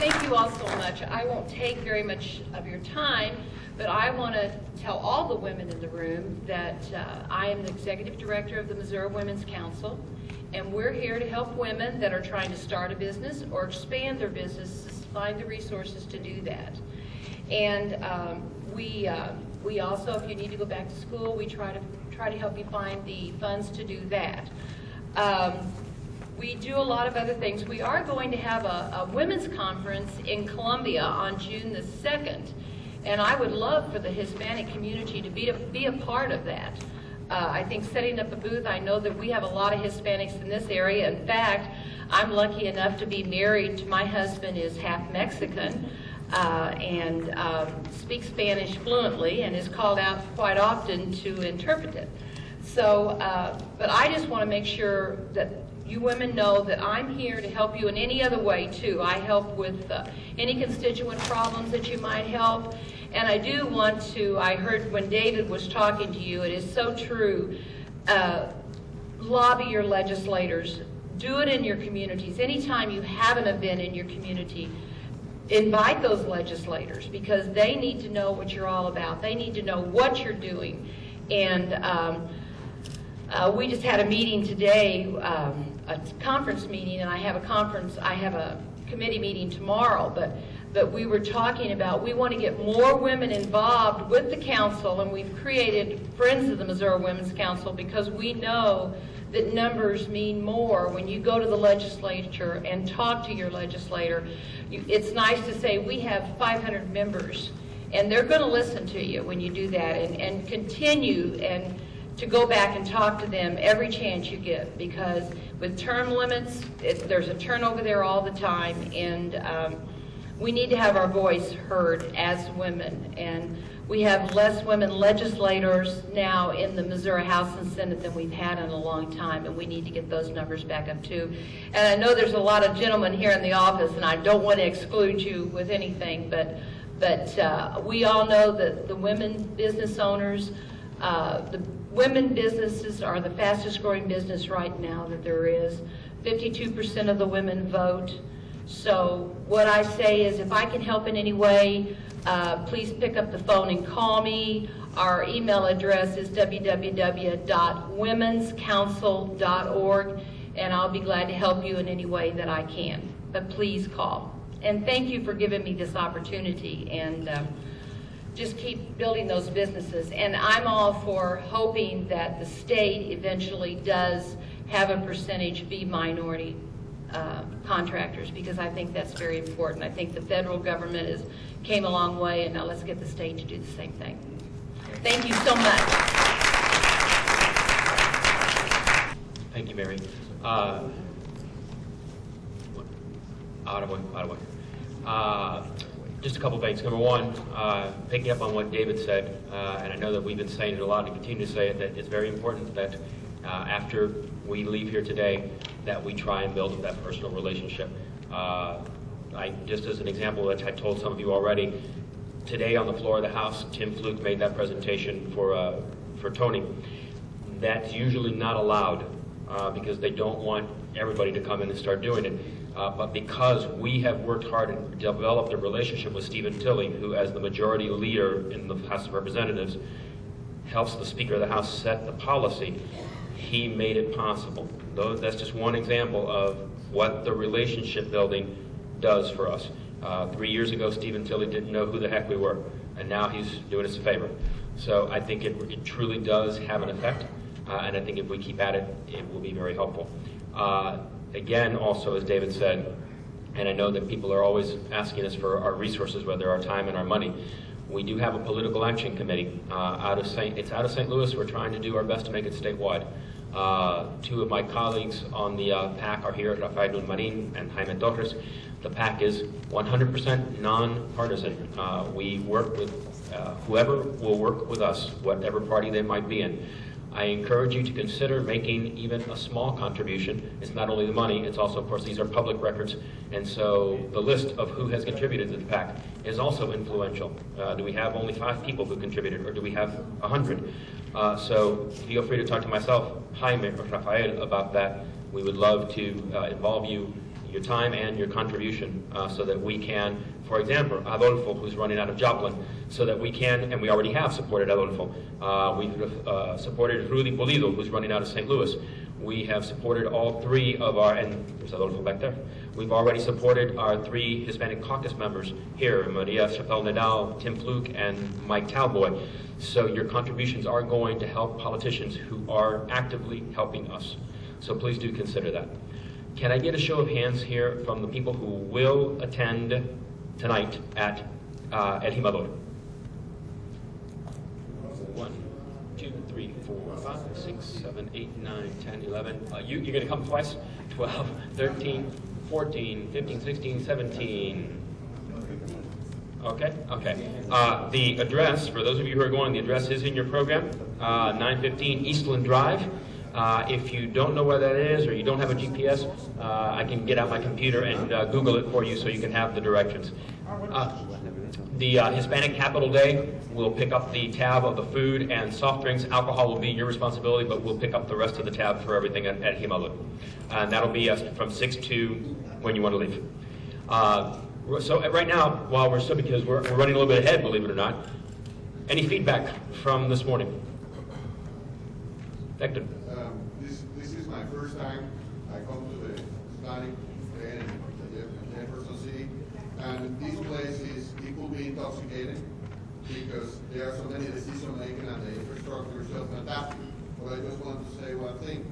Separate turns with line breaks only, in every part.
Thank you all so much. I won't take very much of your time, but I want to tell all the women in the room that I am the Executive Director of the Missouri Women's Council, and we're here to help women that are trying to start a business or expand their businesses, find the resources to do that. And we also, if you need to go back to school, we try to help you find the funds to do that. We do a lot of other things. We are going to have a women's conference in Columbia on June the 2nd, and I would love for the Hispanic community to be a part of that. I think setting up a booth, I know that we have a lot of Hispanics in this area. In fact, I'm lucky enough to be married to, my husband is half Mexican and speaks Spanish fluently and is called out quite often to interpret it. So, but I just want to make sure that you women know that I'm here to help you in any other way too. I help with any constituent problems that you might help. And I do want to, I heard when David was talking to you, it is so true, lobby your legislators. Do it in your communities. Anytime you have an event in your community, invite those legislators because they need to know what you're all about. They need to know what you're doing. And we just had a meeting today, a conference meeting, and I have a committee meeting tomorrow, but we were talking about we want to get more women involved with the council, and we've created Friends of the Missouri Women's Council because we know that numbers mean more. When you go to the legislature and talk to your legislator, it's nice to say we have 500 members, and they're going to listen to you when you do that, and continue and to go back and talk to them every chance you get, because with term limits, there's a turnover there all the time, and we need to have our voice heard as women. And we have less women legislators now in the Missouri House and Senate than we've had in a long time, and we need to get those numbers back up too. And I know there's a lot of gentlemen here in the office, and I don't want to exclude you with anything, but we all know that the women business owners, the women businesses are the fastest growing business right now that there is. 52% of the women vote. So what I say is if I can help in any way, please pick up the phone and call me. Our email address is www.womenscouncil.org, and I'll be glad to help you in any way that I can. But please call. And thank you for giving me this opportunity, and just keep building those businesses. And I'm all for hoping that the state eventually does have a percentage be minority contractors, because I think that's very important. I think the federal government came a long way, and now let's get the state to do the same thing. Thank you so much.
Thank you, Mary. Just a couple things. Number one, picking up on what David said, and I know that we've been saying it a lot and continue to say it, that it's very important that after we leave here today, that we try and build that personal relationship. Just as an example, which I told some of you already, today on the floor of the House, Tim Fluke made that presentation for Tony. That's usually not allowed because they don't want everybody to come in and start doing it. But because we have worked hard and developed a relationship with Stephen Tilley, who as the majority leader in the House of Representatives helps the Speaker of the House set the policy, he made it possible. That's just one example of what the relationship building does for us. 3 years ago, Stephen Tilley didn't know who the heck we were, and now he's doing us a favor. So I think it truly does have an effect, and I think if we keep at it, it will be very helpful. Again, also, as David said, and I know that people are always asking us for our resources, whether our time and our money. We do have a political action committee out of St. Louis. We're trying to do our best to make it statewide. Two of my colleagues on the PAC are here, Rafael Marin and Jaime Torres. The PAC is 100% nonpartisan. We work with whoever will work with us, whatever party they might be in. I encourage you to consider making even a small contribution. It's not only the money, it's also, of course, these are public records, and so the list of who has contributed to the PAC is also influential. Do we have only 5 people who contributed, or do we have 100? So feel free to talk to myself, Jaime, or Rafael about that. We would love to involve you your time and your contribution so that we can, for example, Adolfo, who's running out of Joplin, so that we can, and we already have supported Adolfo. We've supported Rudy Polido, who's running out of St. Louis. We have supported all three of our, and there's Adolfo back there. We've already supported our 3 Hispanic caucus members here, Maria Chappelle-Nadal, Tim Fluke, and Mike Talboy. So your contributions are going to help politicians who are actively helping us. So please do consider that. Can I get a show of hands here from the people who will attend tonight at El Jimador? 1, 2, 3, 4, 5, 6, 7, 8, 9, 10, 11. You're going to come twice? 12, 13, 14, 15, 16, 17. Okay. The address, for those of you who are going, the address is in your program, 915 Eastland Drive. If you don't know where that is or you don't have a GPS, I can get out my computer and Google it for you so you can have the directions. The Hispanic Capital Day, we'll pick up the tab of the food and soft drinks. Alcohol will be your responsibility, but we'll pick up the rest of the tab for everything at Jimador. And that'll be from 6 to when you want to leave. So right now, while we're still, because we're running a little bit ahead, believe it or not, any feedback from this morning? Hector.
This is my first time I come to the Hispanic in Jefferson City, and this place it could be intoxicating because there are so many decision making and the infrastructure is just fantastic. But I just want to say one thing.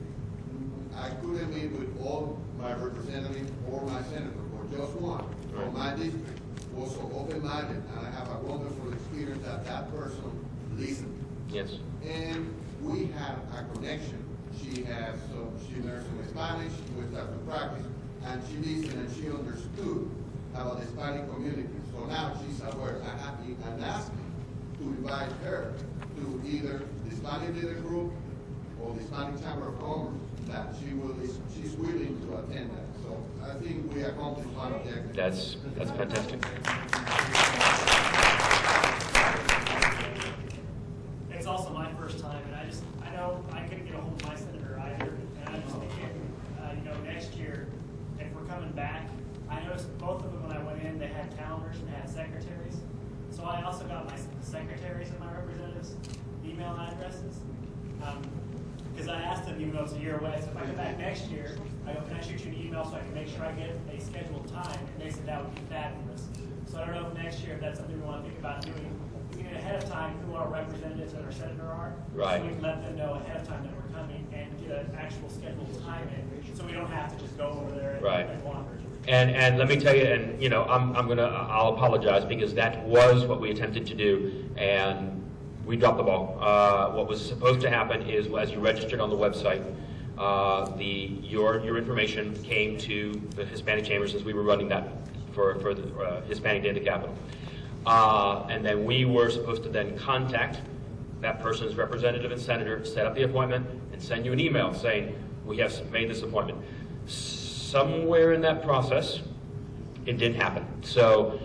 I couldn't meet with all my representatives or my senator, but just one from my district was so open-minded, and I have a wonderful experience that person listened.
Yes.
And we have a connection. She learned some Spanish, she went out to practice, and she listened and she understood about the Hispanic community. So now she's aware. I'm asking to invite her to either the Hispanic Leader Group or the Hispanic Chamber of Commerce, that she's willing to attend that. So I think we accomplished one objective.
That's fantastic.
It's also my first time, and I know I couldn't get a hold of my senator either, and I'm just thinking, next year, if we're coming back, I noticed both of them when I went in, they had calendars and had secretaries. So I also got my secretaries and my representatives' email addresses. Because I asked them, even though it's a year away, so if I come back next year, I go, can I shoot you an email so I can make sure I get a scheduled time? And they said that would be fabulous. So I don't know if next year, if that's something we want to think about doing, we can get ahead of time who our representatives and our senator are.
Right.
So we can let them know ahead of time that we're coming and get an actual scheduled time in, so we don't have to just go over there and wander.
And let me tell you, and I'll apologize because that was what we attempted to do, and we dropped the ball. What was supposed to happen is, as you registered on the website, your information came to the Hispanic Chambers as we were running that for the Hispanic Day of the Capitol. And then we were supposed to then contact that person's representative and senator, set up the appointment, and send you an email saying, we have made this appointment. Somewhere in that process, it didn't happen. So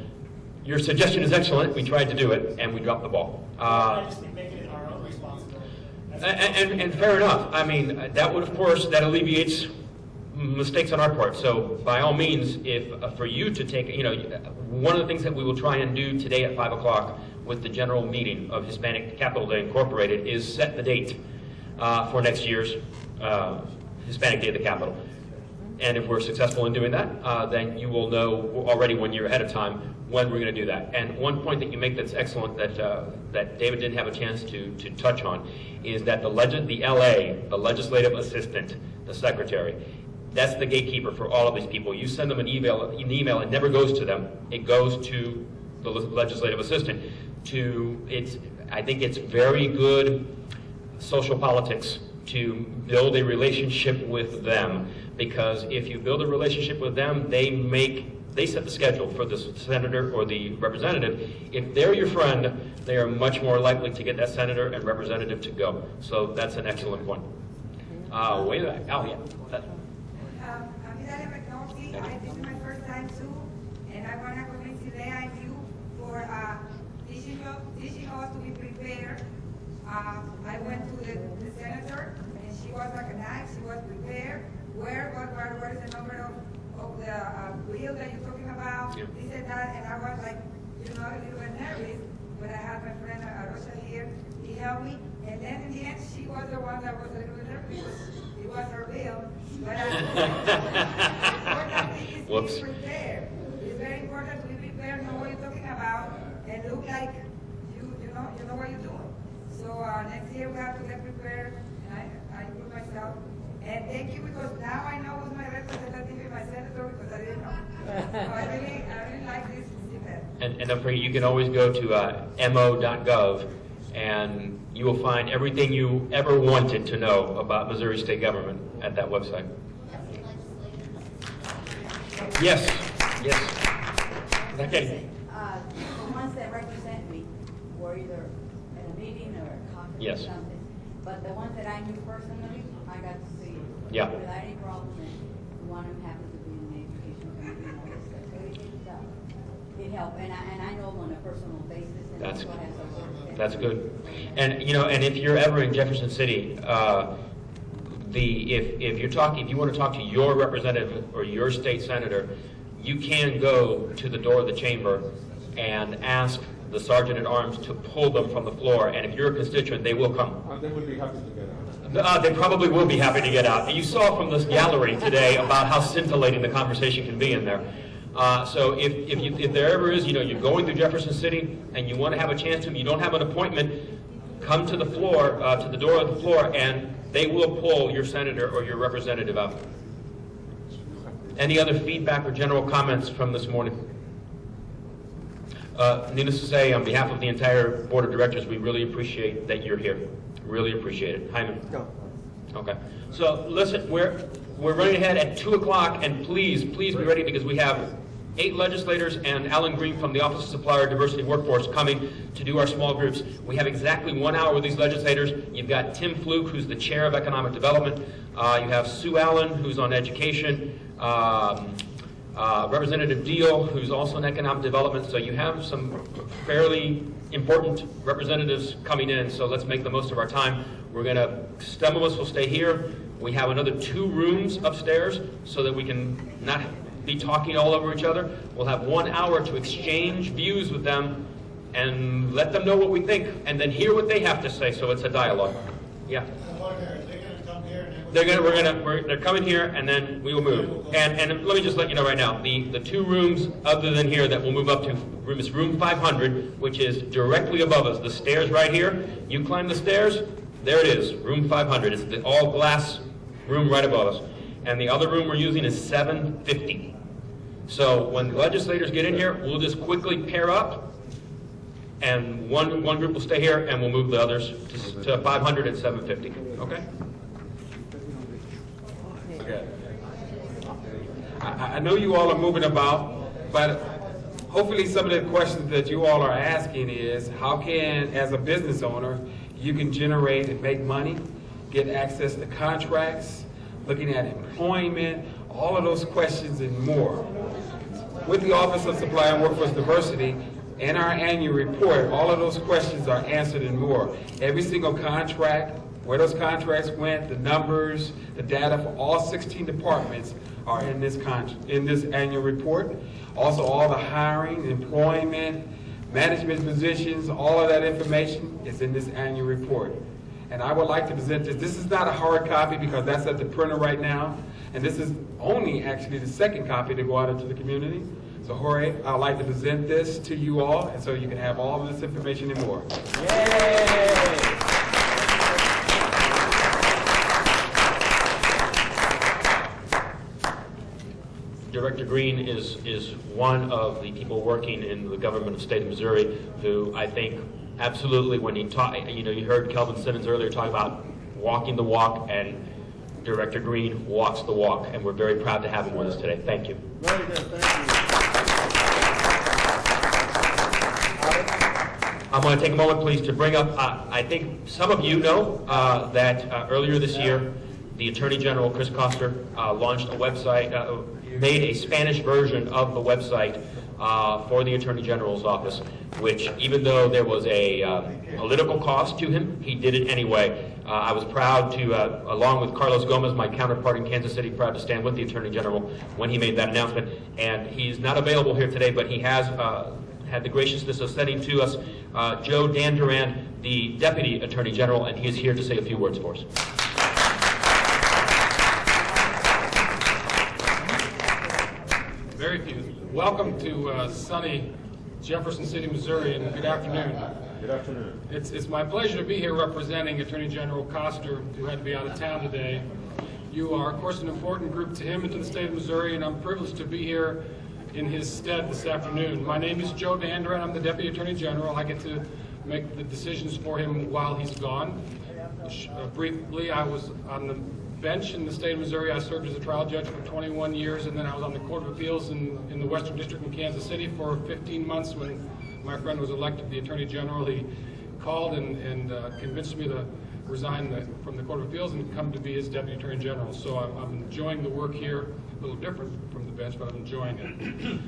your suggestion is excellent. We tried to do it, and we dropped the ball.
I just think making it our own responsibility.
And fair enough. I mean, that would, of course, that alleviates mistakes on our part. So by all means, if for you to take, one of the things that we will try and do today at 5 o'clock with the general meeting of Hispanic Capital Day Incorporated is set the date for next year's Hispanic Day of the Capitol. And if we're successful in doing that, then you will know already 1 year ahead of time when we're going to do that. And one point that you make that's excellent that David didn't have a chance to touch on is that the legislative assistant, the secretary, that's the gatekeeper for all of these people. You send them an email, it never goes to them. It goes to the legislative assistant. I think it's very good social politics to build a relationship with them, because if you build a relationship with them, they set the schedule for the senator or the representative. If they're your friend, they are much more likely to get that senator and representative to go. So that's an excellent point. Way back. Oh, yeah.
This is my first time too, and I want to congratulate you for teaching us to be prepared. I went to the senator, and she was recognized, she was prepared. What is the number of the this and that, and I was like, you know, a little bit nervous, but I had my friend Arosha here, he helped me, and then in the end, she was the one that was a little bit nervous, because it was her bill, but I the important thing is
Whoops.
being prepared. It's very important to be prepared, know what you're talking about, and look like you know what you're doing. So next year we have to get prepared, and I put myself. And thank you, because now I know who's my representative and my senator, because I didn't know. So I really like this event.
And don't forget, you can always go to mo.gov, and you will find everything you ever wanted to know about Missouri state government at that website. Yes, yes. Okay.
The ones that represent me were either at a meeting or a conference
Yes.
or something. But the ones that I knew personally, I got to see
Yeah.
without any problem. And one of them happens to be in the education committee and all this stuff. So it helped. And I know them on a personal basis. And
That's
what has to work.
That's good. And and if you're ever in Jefferson City, if you want to talk to your representative or your state senator, you can go to the door of the chamber and ask the sergeant at arms to pull them from the floor. And if you're a constituent, they will come.
They would be happy to get out.
They probably will be happy to get out. And you saw from this gallery today about how scintillating the conversation can be in there. So if there ever is, you're going through Jefferson City and you want to have a chance to, you don't have an appointment, come to the floor, to the door of the floor, and they will pull your senator or your representative out. Any other feedback or general comments from this morning? Needless to say, on behalf of the entire board of directors, we really appreciate that you're here. Really appreciate it. Hyman?
No.
Okay. So listen, we're running ahead at 2 o'clock, and please be ready, because we have 8 legislators and Alan Green from the Office of Supplier Diversity Workforce coming to do our small groups. We have exactly 1 hour with these legislators. You've got Tim Fluke, who's the chair of economic development. You have Sue Allen, who's on education. Representative Deal, who's also in economic development. So you have some fairly important representatives coming in, so let's make the most of our time. Some of us will stay here. We have another 2 rooms upstairs so that we can not be talking all over each other. We'll have 1 hour to exchange views with them and let them know what we think, and then hear what they have to say, so it's a dialogue. Yeah. They're coming here, and then we will move. And let me just let you know right now, the 2 rooms other than here that we'll move up to is room 500, which is directly above us. The stairs right here. You climb the stairs, there it is, room 500. It's the all glass room right above us. And the other room we're using is 750. So when the legislators get in here, we'll just quickly pair up, and one group will stay here, and we'll move the others to 500 and 750. Okay?
Okay. I know you all are moving about, but hopefully some of the questions that you all are asking is, how can, as a business owner, you can generate and make money, get access to contracts, looking at employment, all of those questions and more. With the Office of Supply and Workforce Diversity, in our annual report, all of those questions are answered and more. Every single contract, where those contracts went, the numbers, the data for all 16 departments are in this annual report. Also, all the hiring, employment, management positions, all of that information is in this annual report. And I would like to present this. This is not a hard copy because that's at the printer right now. And this is only actually the second copy to go out into the community. So Jorge, I'd like to present this to you all, and so you can have all of this information and more. Yay!
Director Green is one of the people working in the government of the state of Missouri who I think absolutely, when he taught, you heard Kelvin Simmons earlier talk about walking the walk, and Director Green walks the walk, and we're very proud to have him with us today. Thank you.
Very good, thank you.
I'm going to take a moment, please, to bring up, I think some of you know that earlier this year, the Attorney General, Chris Koster, launched a website, made a Spanish version of the website for the Attorney General's office, which even though there was a political cost to him, he did it anyway. I was proud to, along with Carlos Gomez, my counterpart in Kansas City, proud to stand with the Attorney General when he made that announcement. And he's not available here today, but he has had the graciousness of sending to us Joe Dan Duran, the Deputy Attorney General, and he is here to say a few words for us.
Very few. Welcome to sunny Jefferson City, Missouri, and good afternoon.
Good afternoon.
It's my pleasure to be here representing Attorney General Koster, who had to be out of town today. You are, of course, an important group to him and to the state of Missouri, and I'm privileged to be here in his stead this afternoon. My name is Joe Dan Duran. I'm the Deputy Attorney General. I get to make the decisions for him while he's gone. Briefly, I was on the bench in the state of Missouri. I served as a trial judge for 21 years, and then I was on the Court of Appeals in the Western District in Kansas City for 15 months when my friend was elected the Attorney General. He called and convinced me to resign from the Court of Appeals and come to be his Deputy Attorney General. So I'm enjoying the work here, a little different from the bench, but I'm enjoying it.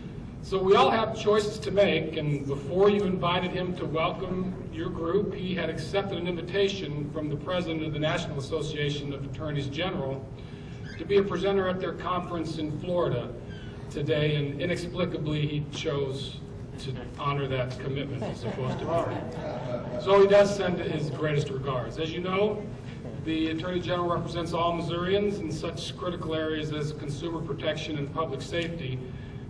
So we all have choices to make, and before you invited him to welcome your group, he had accepted an invitation from the president of the National Association of Attorneys General to be a presenter at their conference in Florida today, and inexplicably he chose to honor that commitment as opposed to be. So he does send his greatest regards. As you know, the Attorney General represents all Missourians in such critical areas as consumer protection and public safety,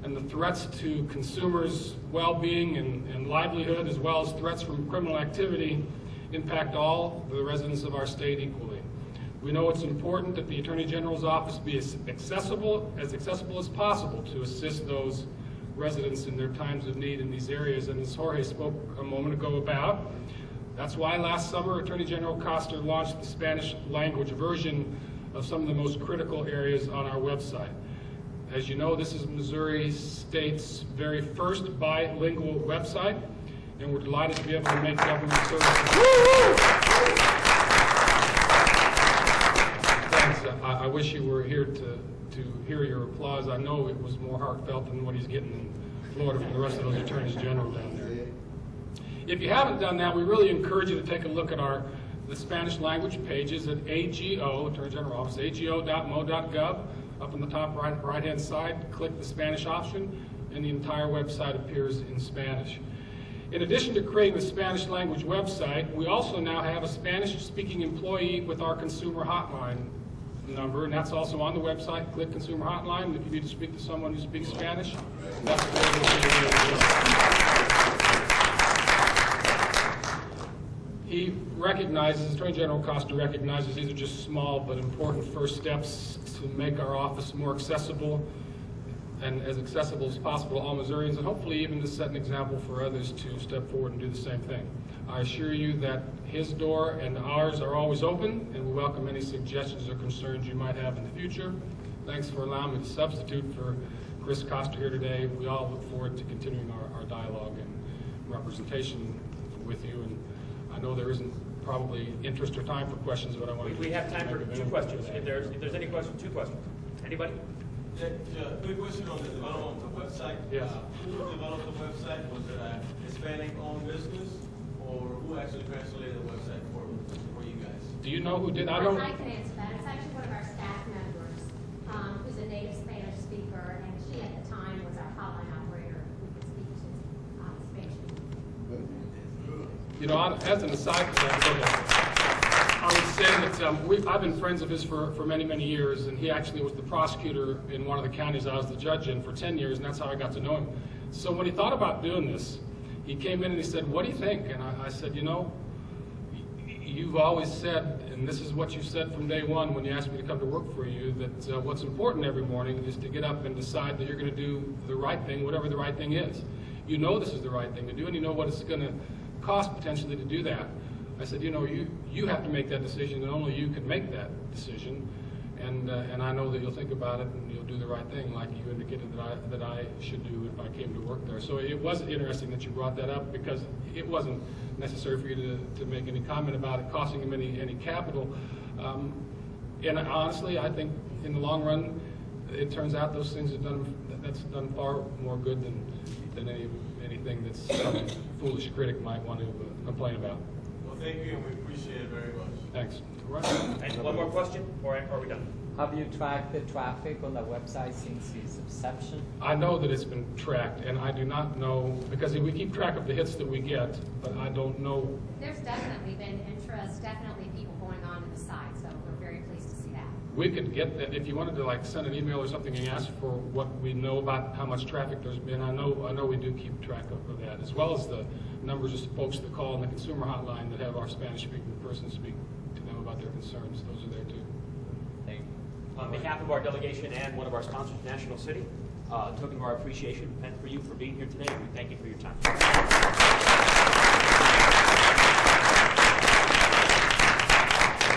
and the threats to consumers' well-being and livelihood, as well as threats from criminal activity, impact all the residents of our state equally. We know it's important that the Attorney General's office be as accessible as possible to assist those residents in their times of need in these areas, and as Jorge spoke a moment ago about, that's why last summer Attorney General Koster launched the Spanish language version of some of the most critical areas on our website. As you know, this is Missouri State's very first bilingual website, and we're delighted to be able to make government services. Thanks. I wish you were here to hear your applause. I know it was more heartfelt than what he's getting in Florida from the rest of those attorneys general down there. If you haven't done that, we really encourage you to take a look at the Spanish language pages at AGO, Attorney General Office, ago.mo.gov. Up on the top right-hand side, click the Spanish option, and the entire website appears in Spanish. In addition to creating the Spanish language website, we also now have a Spanish-speaking employee with our consumer hotline number, and that's also on the website. Click Consumer Hotline, and if you need to speak to someone who speaks Spanish, that's He recognizes, Attorney General Koster recognizes these are just small but important first steps to make our office more accessible and as accessible as possible to all Missourians, and hopefully even to set an example for others to step forward and do the same thing. I assure you that his door and ours are always open, and we welcome any suggestions or concerns you might have in the future. Thanks for allowing me to substitute for Chris Koster here today. We all look forward to continuing our dialogue and representation with you. And I know there isn't probably interest or time for questions, but I want to...
We have time for 2 questions. If there's any questions, 2 questions. Anybody?
Quick question on the development of the website.
Yes.
Who developed the website? Was it a Hispanic-owned business, or who actually translated the website for you guys?
Do you know who did? I
I
don't...
can answer that. It's actually one of our staff members who's a native Spanish speaker, and she at the time was our hotline operator who could speak to Spanish.
You know, as an aside to that, I would say that I've been friends of his for many, many years, and he actually was the prosecutor in one of the counties I was the judge in for 10 years, and that's how I got to know him. So when he thought about doing this, he came in and he said, "What do you think?" And I said, "You know, you've always said, and this is what you said from day one when you asked me to come to work for you, that what's important every morning is to get up and decide that you're going to do the right thing, whatever the right thing is. You know this is the right thing to do, and you know what it's going to cost potentially to do that." I said, "You know, you have to make that decision, and only you can make that decision. And I know that you'll think about it and you'll do the right thing, like you indicated that I should do if I came to work there." So it was interesting that you brought that up, because it wasn't necessary for you to make any comment about it costing him any capital. And honestly, I think in the long run, it turns out those things that's done far more good than than anything that some foolish critic might want to complain about.
Well, thank you, and we appreciate it very much.
Thanks. Right.
And one more question, or are we done?
Have you tracked the traffic on the website since its inception?
I know that it's been tracked, and I do not know, because we keep track of the hits that we get, but I don't know.
There's definitely been interest, definitely people going on to the site, so we're very pleased to see that.
We could get that, if you wanted to like send an email or something and ask for what we know about how much traffic there's been, I know we do keep track of that, as well as the numbers of folks that call in the consumer hotline that have our Spanish-speaking person speak to them about their concerns. Those are there too.
Thank you. On behalf of our delegation and one of our sponsors, National City, token of our appreciation and for you for being here today, we thank you for your time.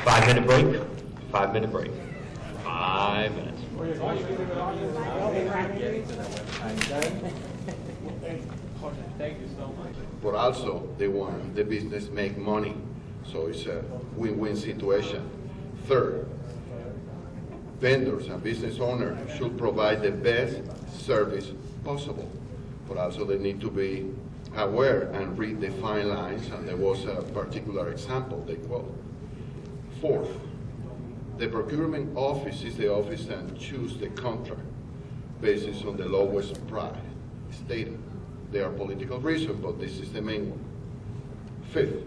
5-minute break. 5-minute break. 5 minutes.
Thank you so much.
But also, they want the business make money, so it's a win-win situation. Third, vendors and business owners should provide the best service possible, but also they need to be aware and read the fine lines, and there was a particular example they quote. Fourth, the procurement office is the office that chooses the contract based on the lowest price stated. There are political reasons, but this is the main one. Fifth,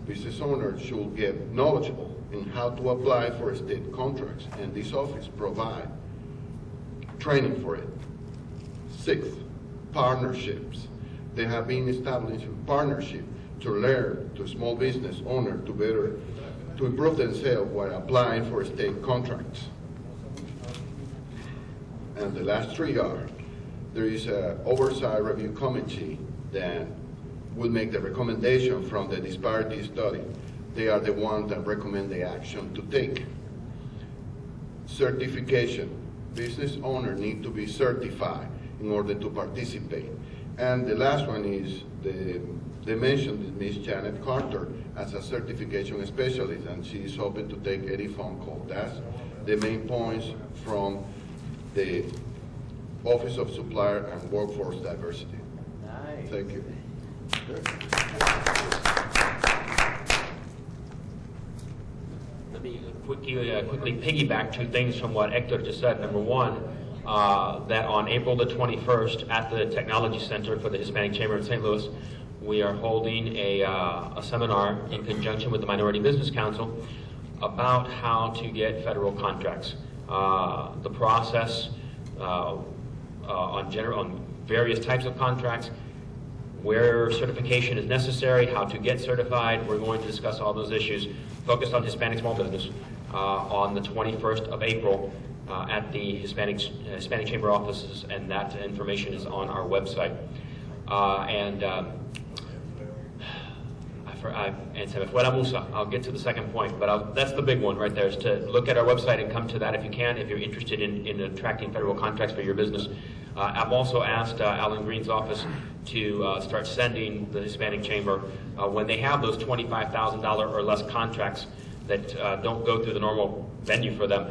business owners should get knowledgeable in how to apply for state contracts, and this office provide training for it. Sixth, partnerships. They have been establishing partnership to learn to small business owners to improve themselves while applying for state contracts. And the last three are, there is an oversight review committee that will make the recommendation from the disparity study. They are the ones that recommend the action to take. Certification. Business owners need to be certified in order to participate. And the last one is, they mentioned Ms. Janet Carter as a certification specialist, and she is open to take any phone call. That's the main points from the Office of Supplier and Workforce Diversity.
Nice.
Thank you.
Let me quickly piggyback two things from what Hector just said. Number one, that on April the 21st at the Technology Center for the Hispanic Chamber in St. Louis, we are holding a seminar in conjunction with the Minority Business Council about how to get federal contracts. The process on various types of contracts, where certification is necessary, how to get certified. We're going to discuss all those issues focused on Hispanic small business on the 21st of April at the Hispanic Chamber offices, and that information is on our website. And se me fue la musa. I'll get to the second point, but that's the big one right there, is to look at our website and come to that if you can, if you're interested in attracting federal contracts for your business. I've also asked Alan Green's office to start sending the Hispanic Chamber, when they have those $25,000 or less contracts that don't go through the normal venue for them,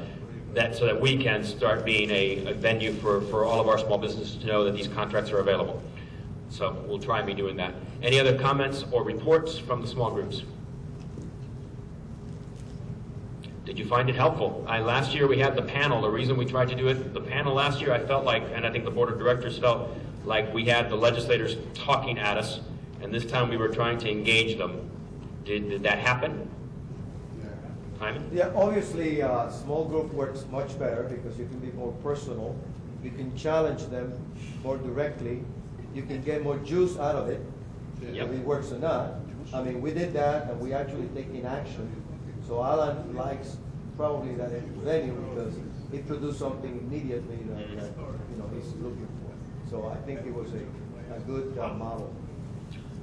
so that we can start being a venue for all of our small businesses to know that these contracts are available. So we'll try and be doing that. Any other comments or reports from the small groups? Did you find it helpful? Last year we had the panel. The reason we tried to do it, the panel last year, I felt like, and I think the board of directors felt like we had the legislators talking at us, and this time we were trying to engage them. Did that happen? Hyman?
Yeah, obviously, small group works much better because you can be more personal. You can challenge them more directly. You can get more juice out of it,
Yep.
if it works or not. I mean, we did that, and we actually taking action. So Alan likes probably that venue because it produced something immediately that he's looking for. So I think it was a good model.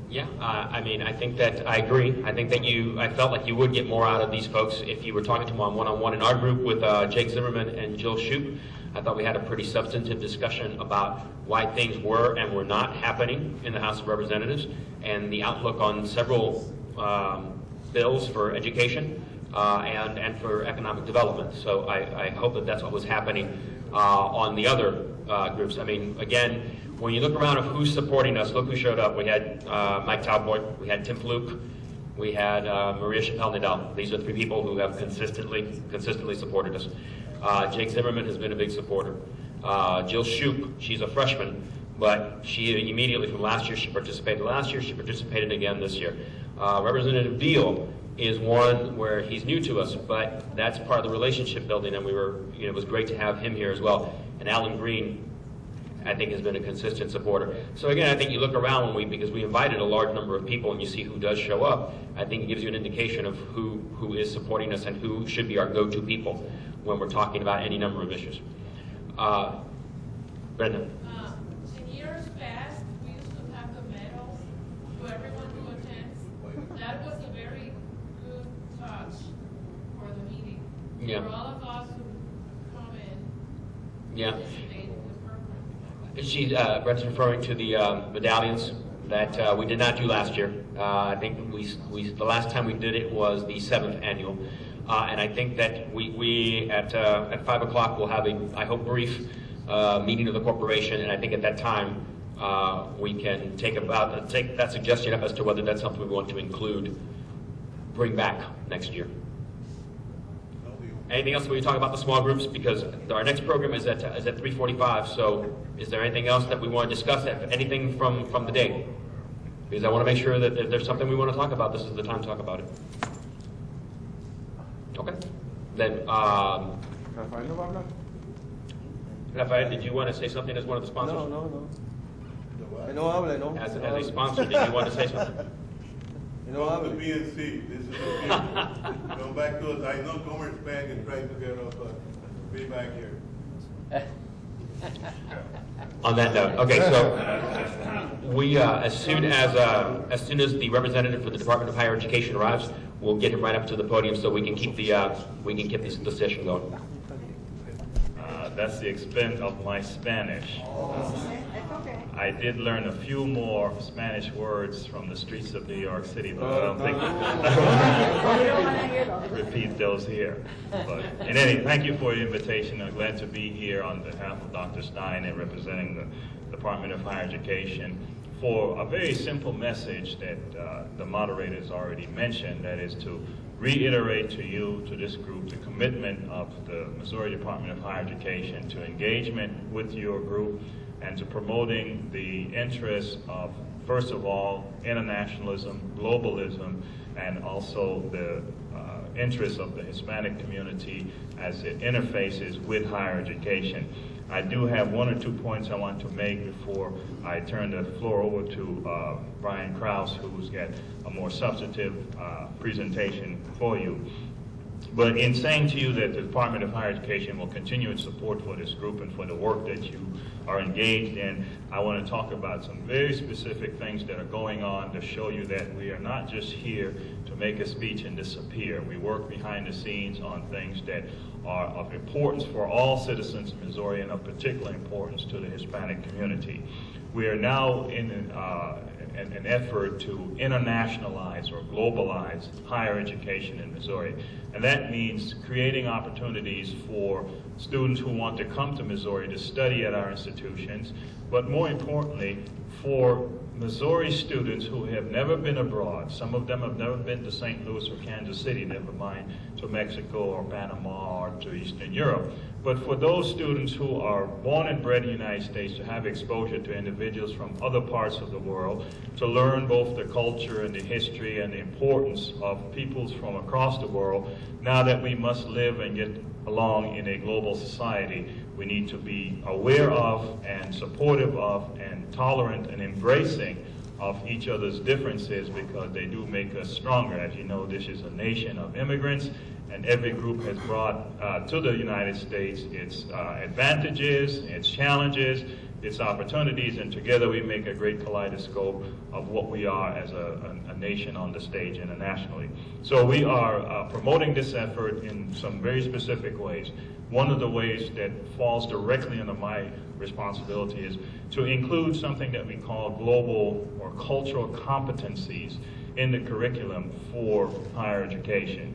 Yeah, I mean, I think that I agree. I think that I felt like you would get more out of these folks if you were talking to them on one-on-one. In our group with Jake Zimmerman and Jill Shoup, I thought we had a pretty substantive discussion about why things were and were not happening in the House of Representatives and the outlook on several bills for education and for economic development. So I hope that that's what was happening on the other groups. I mean, again, when you look around of who's supporting us, look who showed up. We had Mike Talboy, we had Tim Fluke, we had Maria Chappelle-Nadal. These are 3 people who have consistently supported us. Jake Zimmerman has been a big supporter. Jill Shoup, she's a freshman, but she immediately from last year, she participated last year, she participated again this year. Representative Deal is one where he's new to us, but that's part of the relationship building, and it was great to have him here as well. And Alan Green, I think, has been a consistent supporter. So again, I think you look around because we invited a large number of people, and you see who does show up. I think it gives you an indication of who is supporting us and who should be our go-to people when we're talking about any number of issues. Brenda.
In years past, we used to have the medals for everyone who attends. That was a very good touch for the meeting.
Yeah.
For all of us who come in.
Yeah.
Participate in the program.
Brent's referring to the medallions that we did not do last year. I think the last time we did it was the 7th annual. And I think that we at 5 o'clock will have I hope, brief meeting of the corporation, and I think at that time we can take that suggestion up as to whether that's something we want to bring back next year. Anything else when we talk about the small groups? Because our next program is at 3:45. So, is there anything else that we want to discuss? Anything from the day? Because I want to make sure that if there's something we want to talk about, this is the time to talk about it. Okay. Then, Rafael, did you want to say something as one of the sponsors?
No. No hable, no.
As a sponsor, did you want to say something?
No hable.
The BNC, this is the go back to us. I know Commerce Bank is trying to get us be back here.
On that note, okay, so we as soon as the representative for the Department of Higher Education arrives, we'll get him right up to the podium so we can keep the session going.
That's the extent of my Spanish. I did learn a few more Spanish words from the streets of New York City, but I don't think I repeat those here. But in any, thank you for the invitation. I'm glad to be here on behalf of Dr. Stein and representing the Department of Higher Education for a very simple message that the moderator has already mentioned, that is to reiterate to you, to this group, the commitment of the Missouri Department of Higher Education to engagement with your group and to promoting the interests of, first of all, internationalism, globalism, and also the interests of the Hispanic community as it interfaces with higher education. I do have 1 or 2 points I want to make before I turn the floor over to Brian Krause, who's got a more substantive presentation for you. But in saying to you that the Department of Higher Education will continue its support for this group and for the work that you are engaged in, I want to talk about some very specific things that are going on to show you that we are not just here to make a speech and disappear. We work behind the scenes on things that are of importance for all citizens of Missouri and of particular importance to the Hispanic community. We are now in an effort to internationalize or globalize higher education in Missouri. And that means creating opportunities for students who want to come to Missouri to study at our institutions, but more importantly, for Missouri students who have never been abroad. Some of them have never been to St. Louis or Kansas City, never mind to Mexico or Panama or to Eastern Europe. But for those students who are born and bred in the United States, to have exposure to individuals from other parts of the world, to learn both the culture and the history and the importance of peoples from across the world, now that we must live and get along in a global society, we need to be aware of and supportive of and tolerant and embracing of each other's differences, because they do make us stronger. As you know, this is a nation of immigrants, and every group has brought to the United States its advantages, its challenges, its opportunities, and together we make a great kaleidoscope of what we are as a nation on the stage internationally. So we are promoting this effort in some very specific ways. One of the ways that falls directly under my responsibility is to include something that we call global or cultural competencies in the curriculum for higher education.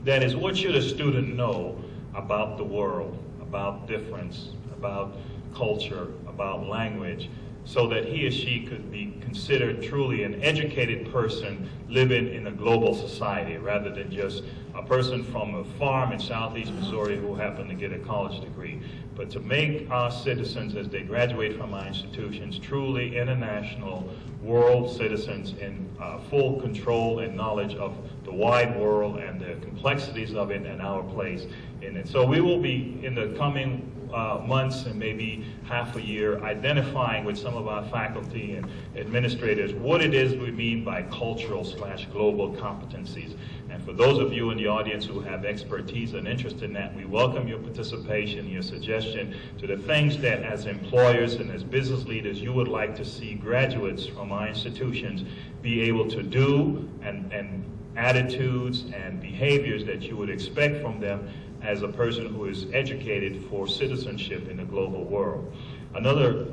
That is, what should a student know about the world, about difference, about culture, about language, so that he or she could be considered truly an educated person living in a global society, rather than just a person from a farm in southeast Missouri who happened to get a college degree. But to make our citizens, as they graduate from our institutions, truly international world citizens in full control and knowledge of the wide world and the complexities of it and our place in it. So we will be, in the coming months and maybe half a year, identifying with some of our faculty and administrators what it is we mean by cultural/global competencies. And for those of you in the audience who have expertise and interest in that, we welcome your participation, your suggestion to the things that as employers and as business leaders you would like to see graduates from our institutions be able to do, and attitudes and behaviors that you would expect from them as a person who is educated for citizenship in the global world. Another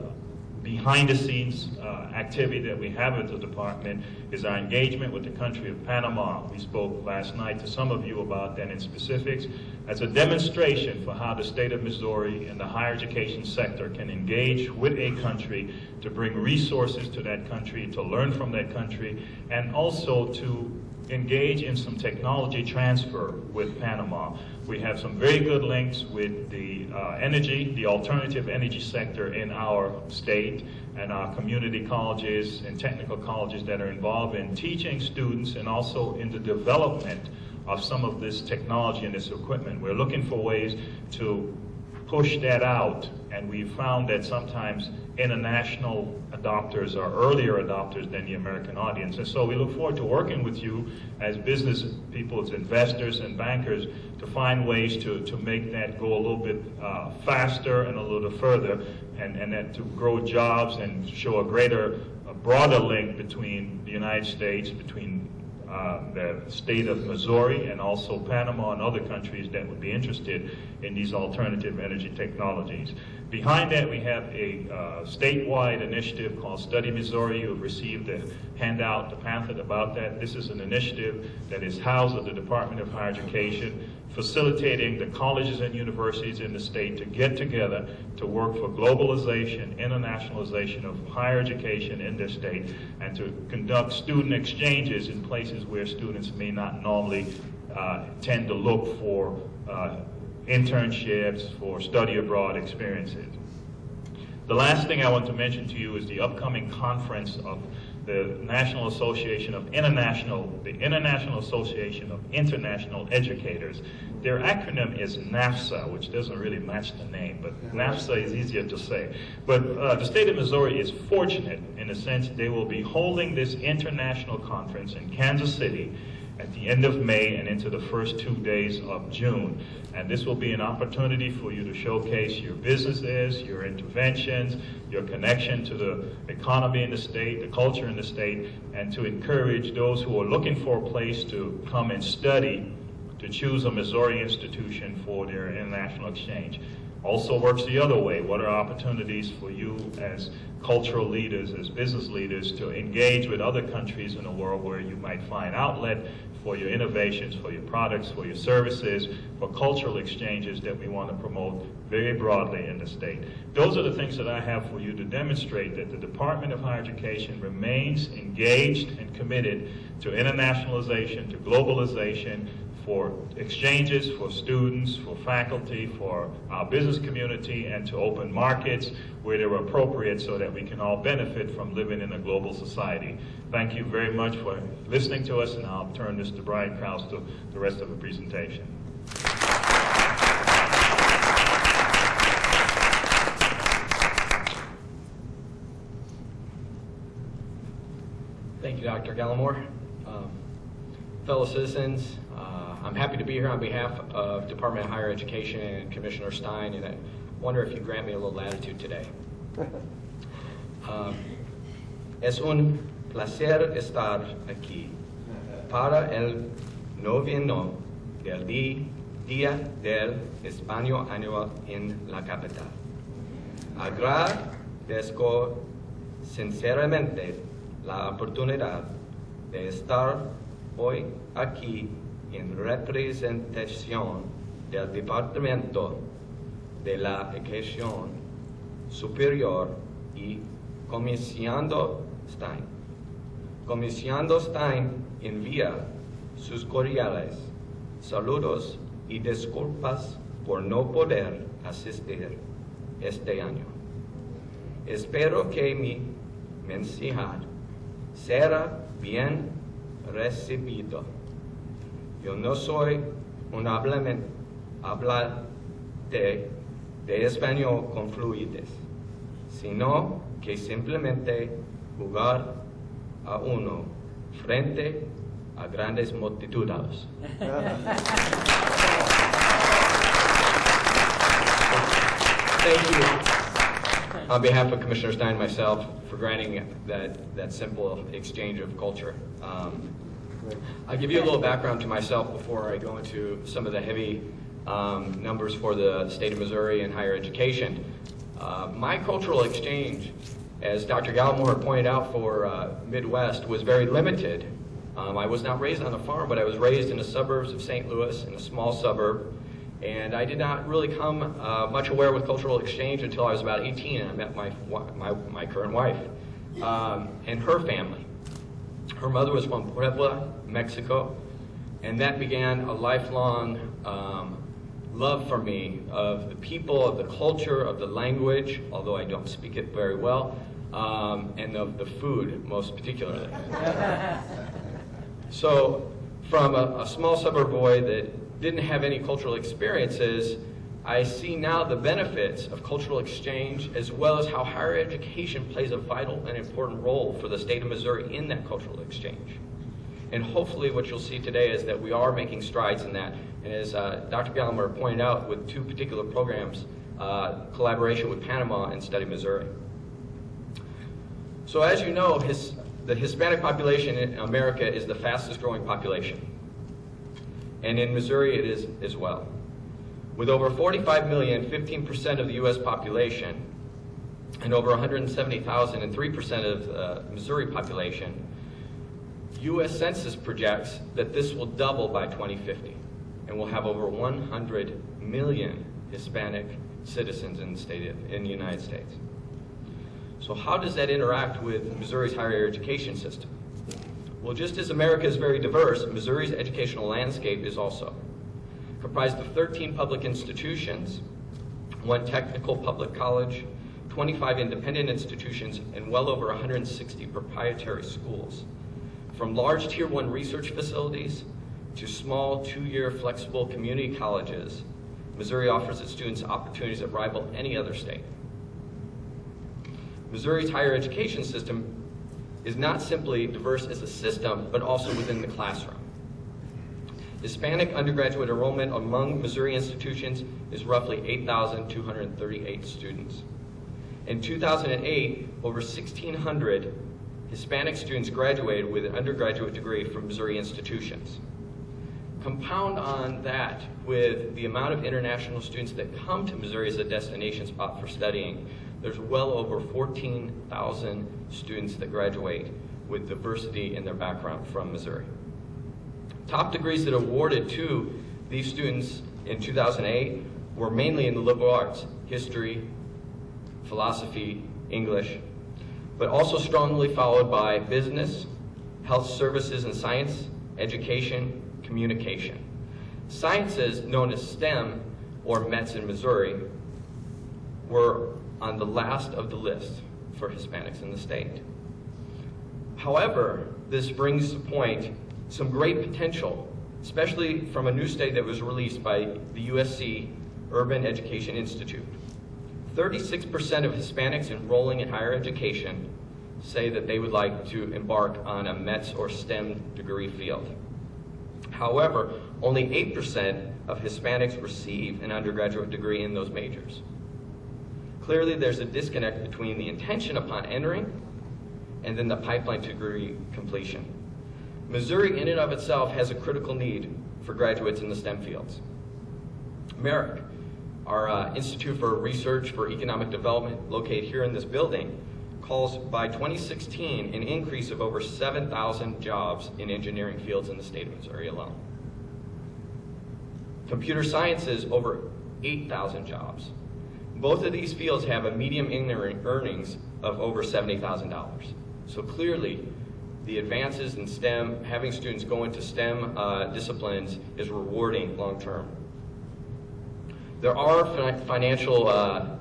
behind-the-scenes activity that we have at the department is our engagement with the country of Panama. We spoke last night to some of you about that in specifics as a demonstration for how the state of Missouri and the higher education sector can engage with a country to bring resources to that country, to learn from that country, and also to engage in some technology transfer with Panama. We have some very good links with the the alternative energy sector in our state, and our community colleges and technical colleges that are involved in teaching students and also in the development of some of this technology and this equipment. We're looking for ways to push that out, and we've found that sometimes international adopters are earlier adopters than the American audience. And so we look forward to working with you as business people, as investors and bankers, to find ways to make that go a little bit faster and a little further, and that to grow jobs and show a broader link between the United States, between the state of Missouri and also Panama and other countries that would be interested in these alternative energy technologies. Behind that, we have a statewide initiative called Study Missouri. You have received the handout, the pamphlet about that. This is an initiative that is housed at the Department of Higher Education, facilitating the colleges and universities in the state to get together to work for globalization, internationalization of higher education in this state, and to conduct student exchanges in places where students may not normally tend to look for internships, for study abroad experiences. The last thing I want to mention to you is the upcoming conference of the International Association of International Educators. Their acronym is NAFSA, which doesn't really match the name, but NAFSA is easier to say. But the state of Missouri is fortunate in the sense they will be holding this international conference in Kansas City at the end of May and into the first 2 days of June. And this will be an opportunity for you to showcase your businesses, your interventions, your connection to the economy in the state, the culture in the state, and to encourage those who are looking for a place to come and study to choose a Missouri institution for their international exchange. Also works the other way. What are opportunities for you as cultural leaders, as business leaders, to engage with other countries in the world where you might find outlet for your innovations, for your products, for your services, for cultural exchanges that we want to promote very broadly in the state. Those are the things that I have for you to demonstrate that the Department of Higher Education remains engaged and committed to internationalization, to globalization, for exchanges, for students, for faculty, for our business community, and to open markets where they're appropriate so that we can all benefit from living in a global society. Thank you very much for listening to us, and I'll turn this to Brian Krause to the rest of the presentation.
Thank you, Dr. Gallimore. Fellow citizens, I'm happy to be here on behalf of Department of Higher Education and Commissioner Stein, and I wonder if you grant me a little latitude today. Es un placer estar aquí para el noveno del Día del Hispano Anual en la capital. Agradezco sinceramente la oportunidad de estar hoy aquí en representación del Departamento de la Educación Superior y Comisionado Stein. Comisionado Stein envía sus cordiales saludos y disculpas por no poder asistir este año. Espero que mi mensaje será bien recibido. Yo no soy un hablante de español con fluidez, sino que simplemente jugar a uno frente a grandes multitudes. Thank you, on behalf of Commissioner Stein and myself, for granting that simple exchange of culture. I'll give you a little background to myself before I go into some of the heavy numbers for the state of Missouri and higher education. My cultural exchange, as Dr. Gallimore pointed out for Midwest, was very limited. I was not raised on a farm, but I was raised in the suburbs of St. Louis, in a small suburb, and I did not really come much aware with cultural exchange until I was about 18 and I met my current wife and her family. Her mother was from Puebla, Mexico, and that began a lifelong love for me of the people, of the culture, of the language, although I don't speak it very well, and of the food, most particularly. So, from a small suburb boy that didn't have any cultural experiences, I see now the benefits of cultural exchange as well as how higher education plays a vital and important role for the state of Missouri in that cultural exchange. And hopefully what you'll see today is that we are making strides in that. And as Dr. Gallimore pointed out, with two particular programs, collaboration with Panama and Study Missouri. So as you know, the Hispanic population in America is the fastest growing population. And in Missouri it is as well. With over 45 million, 15% of the U.S. population, and over 170,000 and 3% of the Missouri population, U.S. Census projects that this will double by 2050, and we'll have over 100 million Hispanic citizens in the United States. So how does that interact with Missouri's higher education system? Well, just as America is very diverse, Missouri's educational landscape is also. Comprised of 13 public institutions, 1 technical public college, 25 independent institutions, and well over 160 proprietary schools. From large Tier 1 research facilities to small 2-year flexible community colleges, Missouri offers its students opportunities that rival any other state. Missouri's higher education system is not simply diverse as a system, but also within the classroom. Hispanic undergraduate enrollment among Missouri institutions is roughly 8,238 students. In 2008, over 1,600 Hispanic students graduated with an undergraduate degree from Missouri institutions. Compound on that with the amount of international students that come to Missouri as a destination spot for studying, there's well over 14,000 students that graduate with diversity in their background from Missouri. Top degrees that awarded to these students in 2008 were mainly in the liberal arts, history, philosophy, English, but also strongly followed by business, health services and science, education, communication. Sciences known as STEM, or METS in Missouri, were on the last of the list for Hispanics in the state. However, this brings to point some great potential, especially from a new study that was released by the USC Urban Education Institute. 36% of Hispanics enrolling in higher education say that they would like to embark on a METS or STEM degree field. However, only 8% of Hispanics receive an undergraduate degree in those majors. Clearly, there's a disconnect between the intention upon entering and then the pipeline to degree completion. Missouri, in and of itself, has a critical need for graduates in the STEM fields. MERIC, our Institute for Research for Economic Development, located here in this building, calls by 2016 an increase of over 7,000 jobs in engineering fields in the state of Missouri alone. Computer sciences, over 8,000 jobs. Both of these fields have a median earnings of over $70,000. So clearly, the advances in STEM, having students go into STEM disciplines is rewarding long-term. There are financial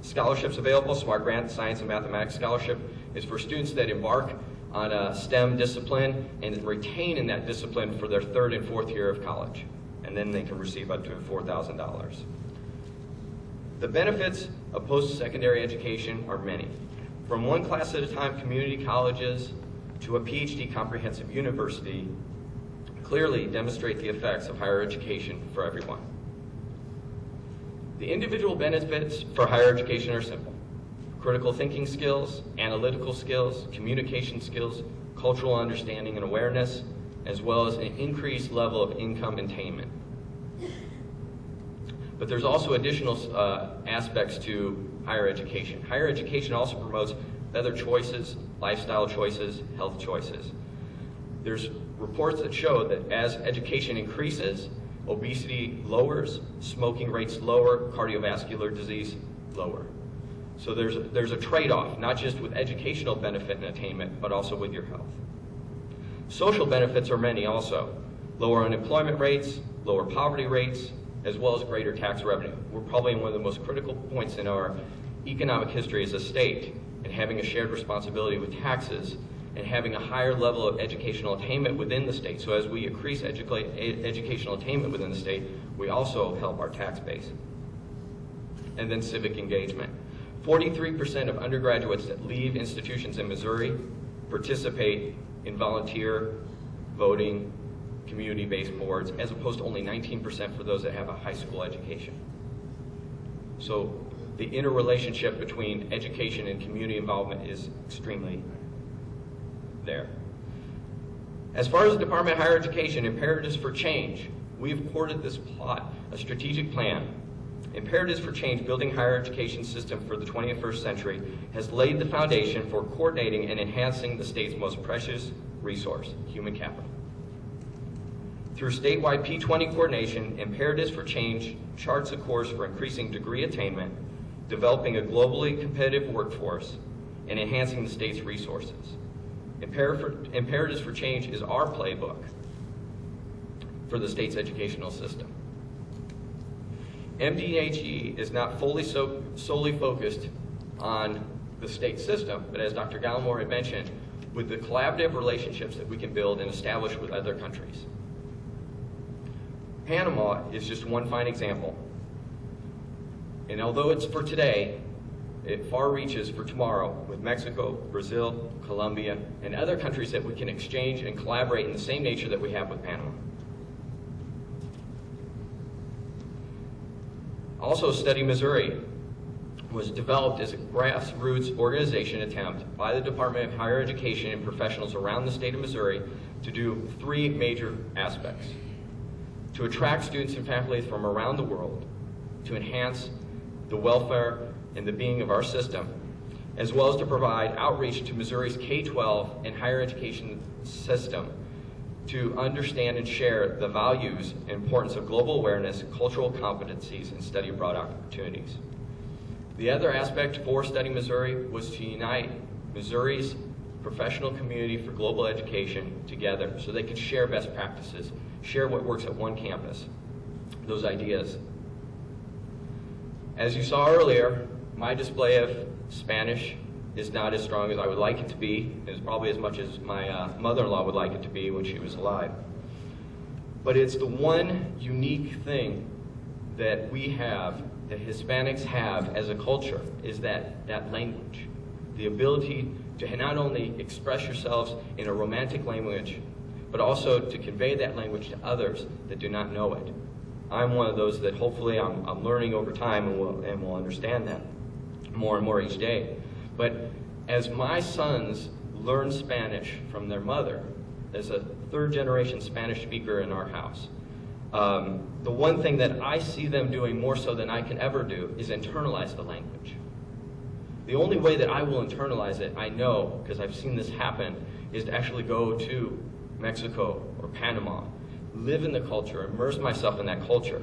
scholarships available. Smart Grant Science and Mathematics Scholarship is for students that embark on a STEM discipline and retain in that discipline for their 3rd and 4th year of college. And then they can receive up to $4,000. The benefits of post-secondary education are many. From one class at a time community colleges to a PhD comprehensive university clearly demonstrate the effects of higher education for everyone. The individual benefits for higher education are simple. Critical thinking skills, analytical skills, communication skills, cultural understanding and awareness, as well as an increased level of income attainment. But there's also additional aspects to higher education. Higher education also promotes better choices, lifestyle choices, health choices. There's reports that show that as education increases, obesity lowers, smoking rates lower, cardiovascular disease lower. So there's a trade-off, not just with educational benefit and attainment, but also with your health. Social benefits are many also. Lower unemployment rates, lower poverty rates, as well as greater tax revenue. We're probably in one of the most critical points in our economic history as a state, and having a shared responsibility with taxes and having a higher level of educational attainment within the state. So as we increase educational attainment within the state, we also help our tax base. And then civic engagement. 43% of undergraduates that leave institutions in Missouri participate in volunteer voting, community-based boards, as opposed to only 19% for those that have a high school education. So the interrelationship between education and community involvement is extremely there. As far as the Department of Higher Education, imperatives for change, we've courted this plot, a strategic plan. Imperatives for Change, Building Higher Education System for the 21st Century, has laid the foundation for coordinating and enhancing the state's most precious resource, human capital. Through statewide P20 coordination, Imperatives for Change charts a course for increasing degree attainment, developing a globally competitive workforce, and enhancing the state's resources. Imperatives for Change is our playbook for the state's educational system. MDHE is not solely focused on the state system, but as Dr. Gallimore had mentioned, with the collaborative relationships that we can build and establish with other countries. Panama is just one fine example. And although it's for today, it far reaches for tomorrow with Mexico, Brazil, Colombia, and other countries that we can exchange and collaborate in the same nature that we have with Panama. Also, Study Missouri was developed as a grassroots organization attempt by the Department of Higher Education and professionals around the state of Missouri to do 3 major aspects. To attract students and faculty from around the world, to enhance the welfare and the being of our system, as well as to provide outreach to Missouri's K-12 and higher education system to understand and share the values and importance of global awareness, cultural competencies, and study abroad opportunities. The other aspect for Study Missouri was to unite Missouri's professional community for global education together so they could share best practices, share what works at one campus, those ideas. As you saw earlier, my display of Spanish is not as strong as I would like it to be. It's probably as much as my mother-in-law would like it to be when she was alive. But it's the one unique thing that we have, that Hispanics have as a culture, is that language. The ability to not only express yourselves in a romantic language, but also to convey that language to others that do not know it. I'm one of those that hopefully I'm learning over time and will understand that more and more each day. But as my sons learn Spanish from their mother, as a 3rd-generation Spanish speaker in our house, the one thing that I see them doing more so than I can ever do is internalize the language. The only way that I will internalize it, I know, because I've seen this happen, is to actually go to Mexico or Panama, live in the culture, immerse myself in that culture.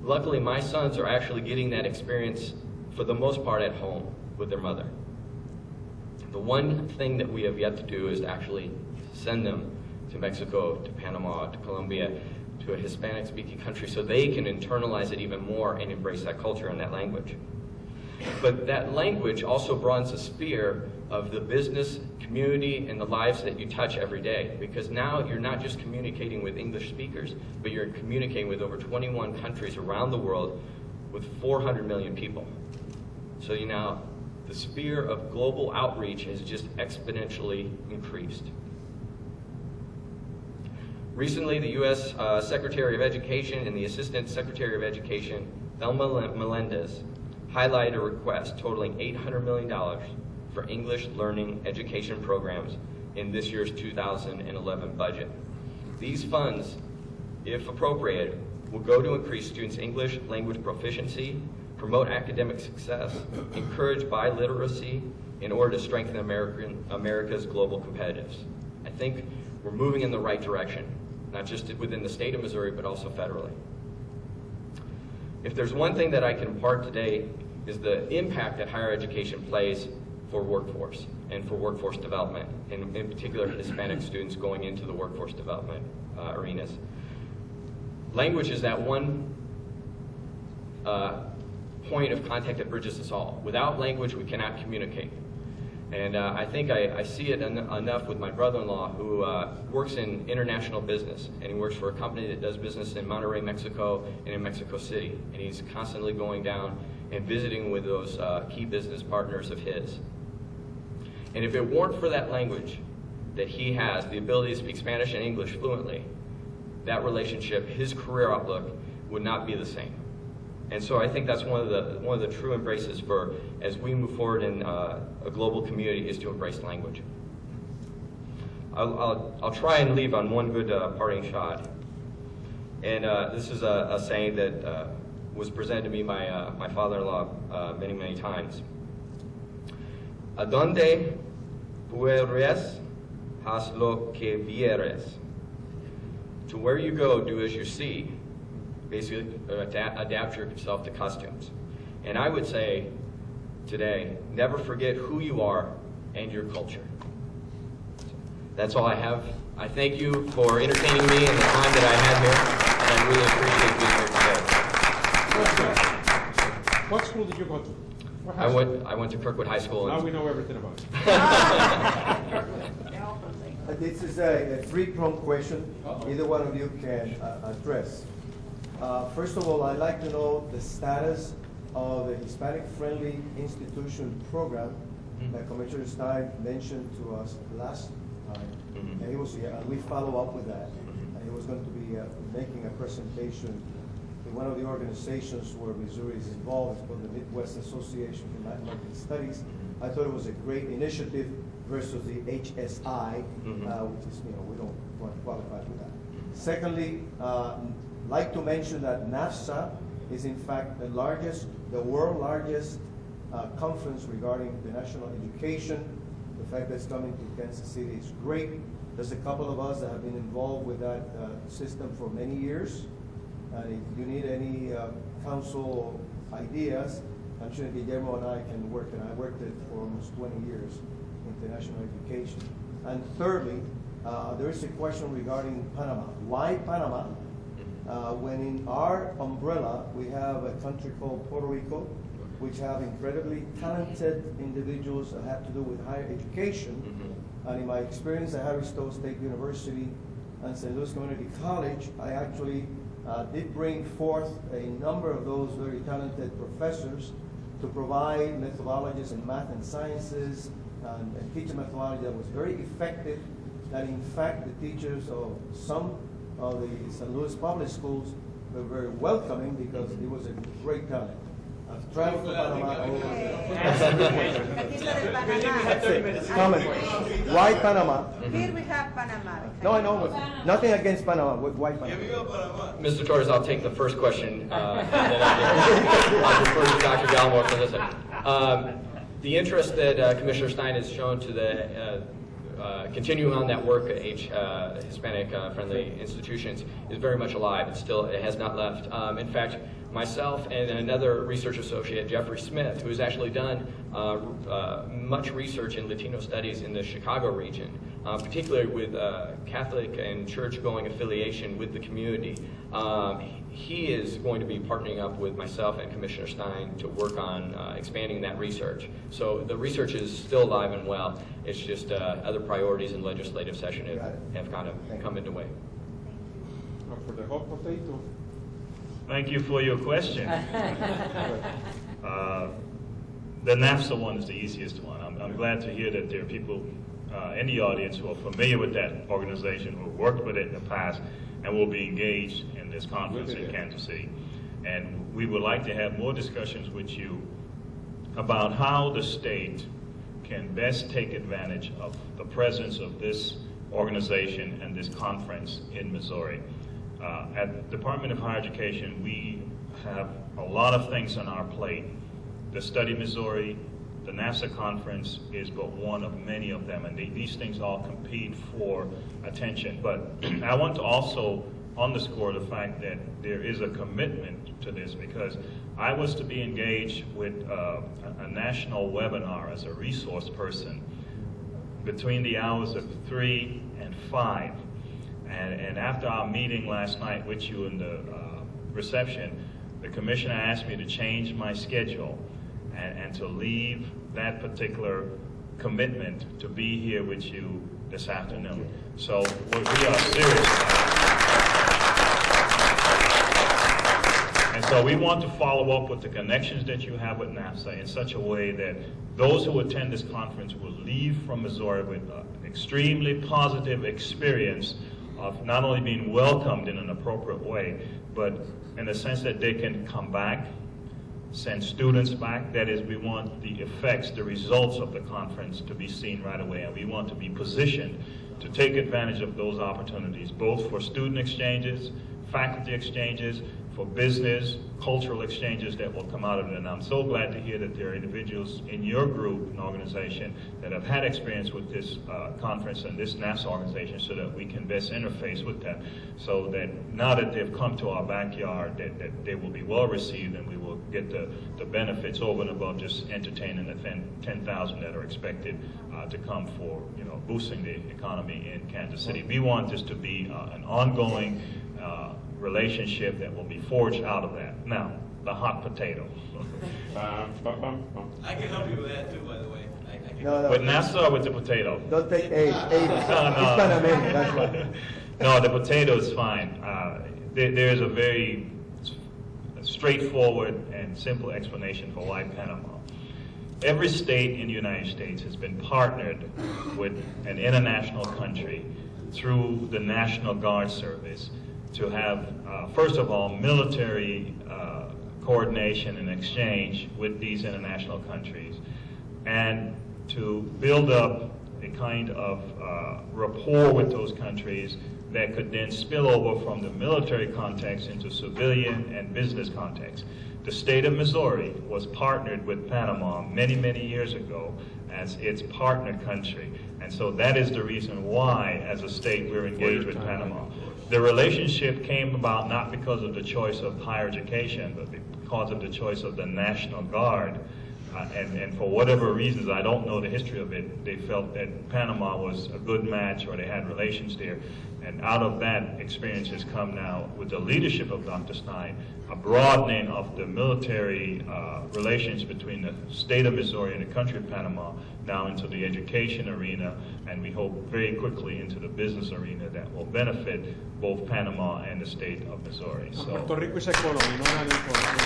Luckily, my sons are actually getting that experience for the most part at home with their mother. The one thing that we have yet to do is to actually send them to Mexico, to Panama, to Colombia, to a Hispanic-speaking country so they can internalize it even more and embrace that culture and that language. But that language also broadens the sphere of the business community and the lives that you touch every day, because now you're not just communicating with English speakers, but you're communicating with over 21 countries around the world with 400 million people. So the sphere of global outreach has just exponentially increased. Recently, the U.S. Secretary of Education and the Assistant Secretary of Education, Thelma Melendez, highlighted a request totaling $800 million for English learning education programs in this year's 2011 budget. These funds, if appropriated, will go to increase students' English language proficiency, promote academic success, encourage biliteracy in order to strengthen America's global competitiveness. I think we're moving in the right direction, not just within the state of Missouri, but also federally. If there's one thing that I can impart today is the impact that higher education plays for workforce and for workforce development, and in particular Hispanic students going into the workforce development arenas. Language is that one point of contact that bridges us all. Without language, we cannot communicate. And I think I see it enough with my brother-in-law who works in international business, and he works for a company that does business in Monterrey, Mexico, and in Mexico City. And he's constantly going down and visiting with those key business partners of his. And if it weren't for that language that he has, the ability to speak Spanish and English fluently, that relationship, his career outlook, would not be the same. And so I think that's one of the true embraces for as we move forward in a global community is to embrace language. I'll try and leave on one good parting shot. And this is a saying that was presented to me by my father-in-law many, many times. Adonde fueres, haz lo que vieres. To where you go, do as you see. Basically, adapt yourself to customs. And I would say today, never forget who you are and your culture. That's all I have. I thank you for entertaining me and the time that I had here, and I really appreciate being here today.
What school did you go to?
I went to Kirkwood High School.
Now we know everything about it.
This is a three-pronged question. Either one of you can address. First of all, I'd like to know the status of the Hispanic-friendly institution program that Commissioner Stein mentioned to us last time. And he was, we follow up with that. And he was going to be making a presentation in one of the organizations where Missouri is involved. It's called the Midwest Association for Latin Studies. I thought it was a great initiative versus the HSI, which is, we don't want to qualify for that. Secondly, like to mention that NAFSA is in fact the world largest conference regarding international education. The fact that it's coming to Kansas City is great. There's a couple of us that have been involved with that system for many years. And if you need any council ideas, I'm sure Guillermo and I can work, and I worked it for almost 20 years, international education. And thirdly, there is a question regarding Panama. Why Panama? When in our umbrella, we have a country called Puerto Rico, which have incredibly talented individuals that have to do with higher education. And in my experience at Harry Stowe State University and St. Louis Community College, I actually did bring forth a number of those very talented professors to provide methodologies in math and sciences and teach a methodology that was very effective, that in fact the teachers of some of the St. Louis public schools were very welcoming because it was a great talent. I've traveled to Panama. Comment. Why Panama?
Here we have Panama.
No, I know. Nothing against Panama. Why Panama?
Mr. Torres, I'll take the first question. And then I'll defer to Dr. Gallimore for this one. The interest that Commissioner Stein has shown to the continuing on that work at Hispanic friendly institutions is very much alive. It has not left. In fact, myself and another research associate, Jeffrey Smith, who has actually done much research in Latino studies in the Chicago region, particularly with Catholic and church-going affiliation with the community. He is going to be partnering up with myself and Commissioner Stein to work on expanding that research. So the research is still alive and well. It's just other priorities in legislative session have kind of come into way.
For the hot potato.
Thank you for your question. The NAFSA one is the easiest one. I'm glad to hear that there are people in the audience who are familiar with that organization, who worked with it in the past, and will be engaged in this conference in Kansas City. And we would like to have more discussions with you about how the state can best take advantage of the presence of this organization and this conference in Missouri. At the Department of Higher Education, we have a lot of things on our plate. The Study Missouri, the NAFSA conference is but one of many of them, and these things all compete for attention. But I want to also underscore the fact that there is a commitment to this, because I was to be engaged with a national webinar as a resource person between the hours of 3 and 5. And after our meeting last night with you in the reception, the commissioner asked me to change my schedule and to leave that particular commitment to be here with you this afternoon. So we are serious about it. And so we want to follow up with the connections that you have with NAFSA in such a way that those who attend this conference will leave from Missouri with an extremely positive experience of not only being welcomed in an appropriate way, but in the sense that they can come back, send students back. That is, we want the effects, the results of the conference to be seen right away, and we want to be positioned to take advantage of those opportunities, both for student exchanges, faculty exchanges, for business, cultural exchanges that will come out of it. And I'm so glad to hear that there are individuals in your group and organization that have had experience with this conference and this NAFSA organization, so that we can best interface with them, so that now that they've come to our backyard, that they will be well received, and we will get the benefits over and above just entertaining the 10,000 that are expected to come for boosting the economy in Kansas City. We want this to be an ongoing relationship that will be forged out of that. Now, the hot potato.
I can help you with that too, by the way.
With NAFSA or with the potato?
Don't take A.
No.
It's Panamanian, that's why.
No, the potato is fine. There's a very straightforward and simple explanation for why Panama. Every state in the United States has been partnered with an international country through the National Guard Service to have, first of all, military coordination and exchange with these international countries, and to build up a kind of rapport with those countries that could then spill over from the military context into civilian and business context. The state of Missouri was partnered with Panama many, many years ago as its partner country. And so that is the reason why, as a state, we're engaged with Panama. The relationship came about not because of the choice of higher education, but because of the choice of the National Guard. And for whatever reasons, I don't know the history of it, they felt that Panama was a good match, or they had relations there. And out of that experience has come now, with the leadership of Dr. Stein, a broadening of the military relations between the state of Missouri and the country of Panama, now into the education arena, and we hope very quickly into the business arena that will benefit both Panama and the state of Missouri. So,
Puerto Rico is economy, not an economy.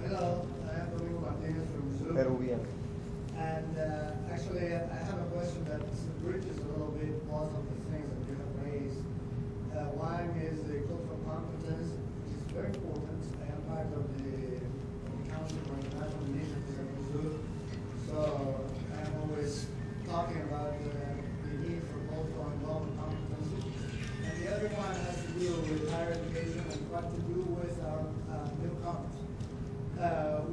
Hello, I am Domingo Martinez from Missouri.
Peruvian.
And actually, I have a question that bridges a little bit most of the things that you have raised. One is the cultural competence, which is very important. I am part of the Council for International Initiatives in Missouri. So I'm always talking about the need for cultural and global competency. And the other one has to do with higher education and what to do with our newcomers.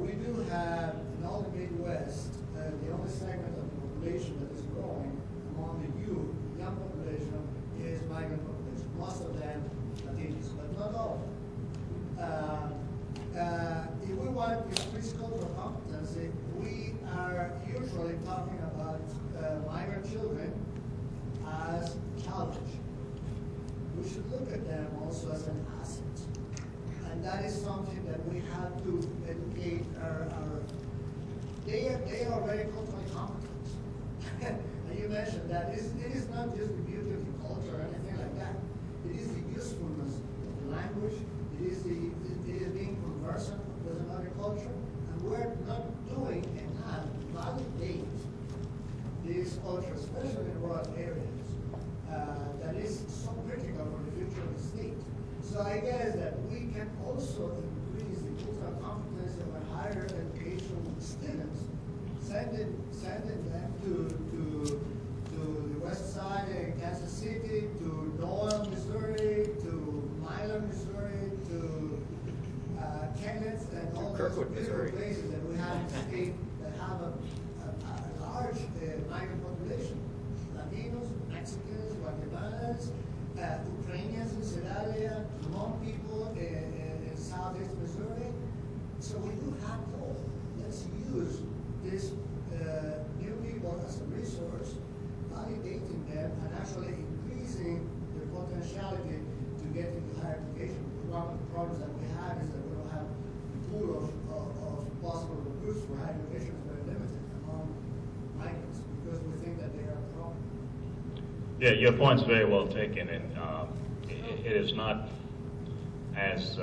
We do have, in all the Midwest, the only segment of the population that is growing among the young population is migrant population. Most of them Latinos, but not all. If we want to increase cultural competency, we are usually talking about migrant children as challenge. We should look at them also as an asset. And that is something that we have to educate they are already culturally competent. And you mentioned that it is not just the beauty of the culture or anything like that. It is the usefulness of the language. It is being conversant with another culture. And we're not doing enough to validate this culture, especially in rural areas, that is so critical for the future of the state. So I guess that we can also increase the cultural competence of our higher education students, sending them to the west side in Kansas City, to Noel, Missouri, to Milan, Missouri, to Kenneth, and all those beautiful places that we have in the state that have a large migrant population. Latinos, Mexicans, Guatemalans, Ukrainians in Sedalia, Hmong people in southeast Missouri. So we do have hope. Let's use these new people as a resource, validating them and actually increasing their potentiality to get into higher education. One of the problems that we have is that we don't have the pool of possible recruits for higher education is very limited among migrants because we think that they are a problem.
Yeah, your point's very well taken, and it is not as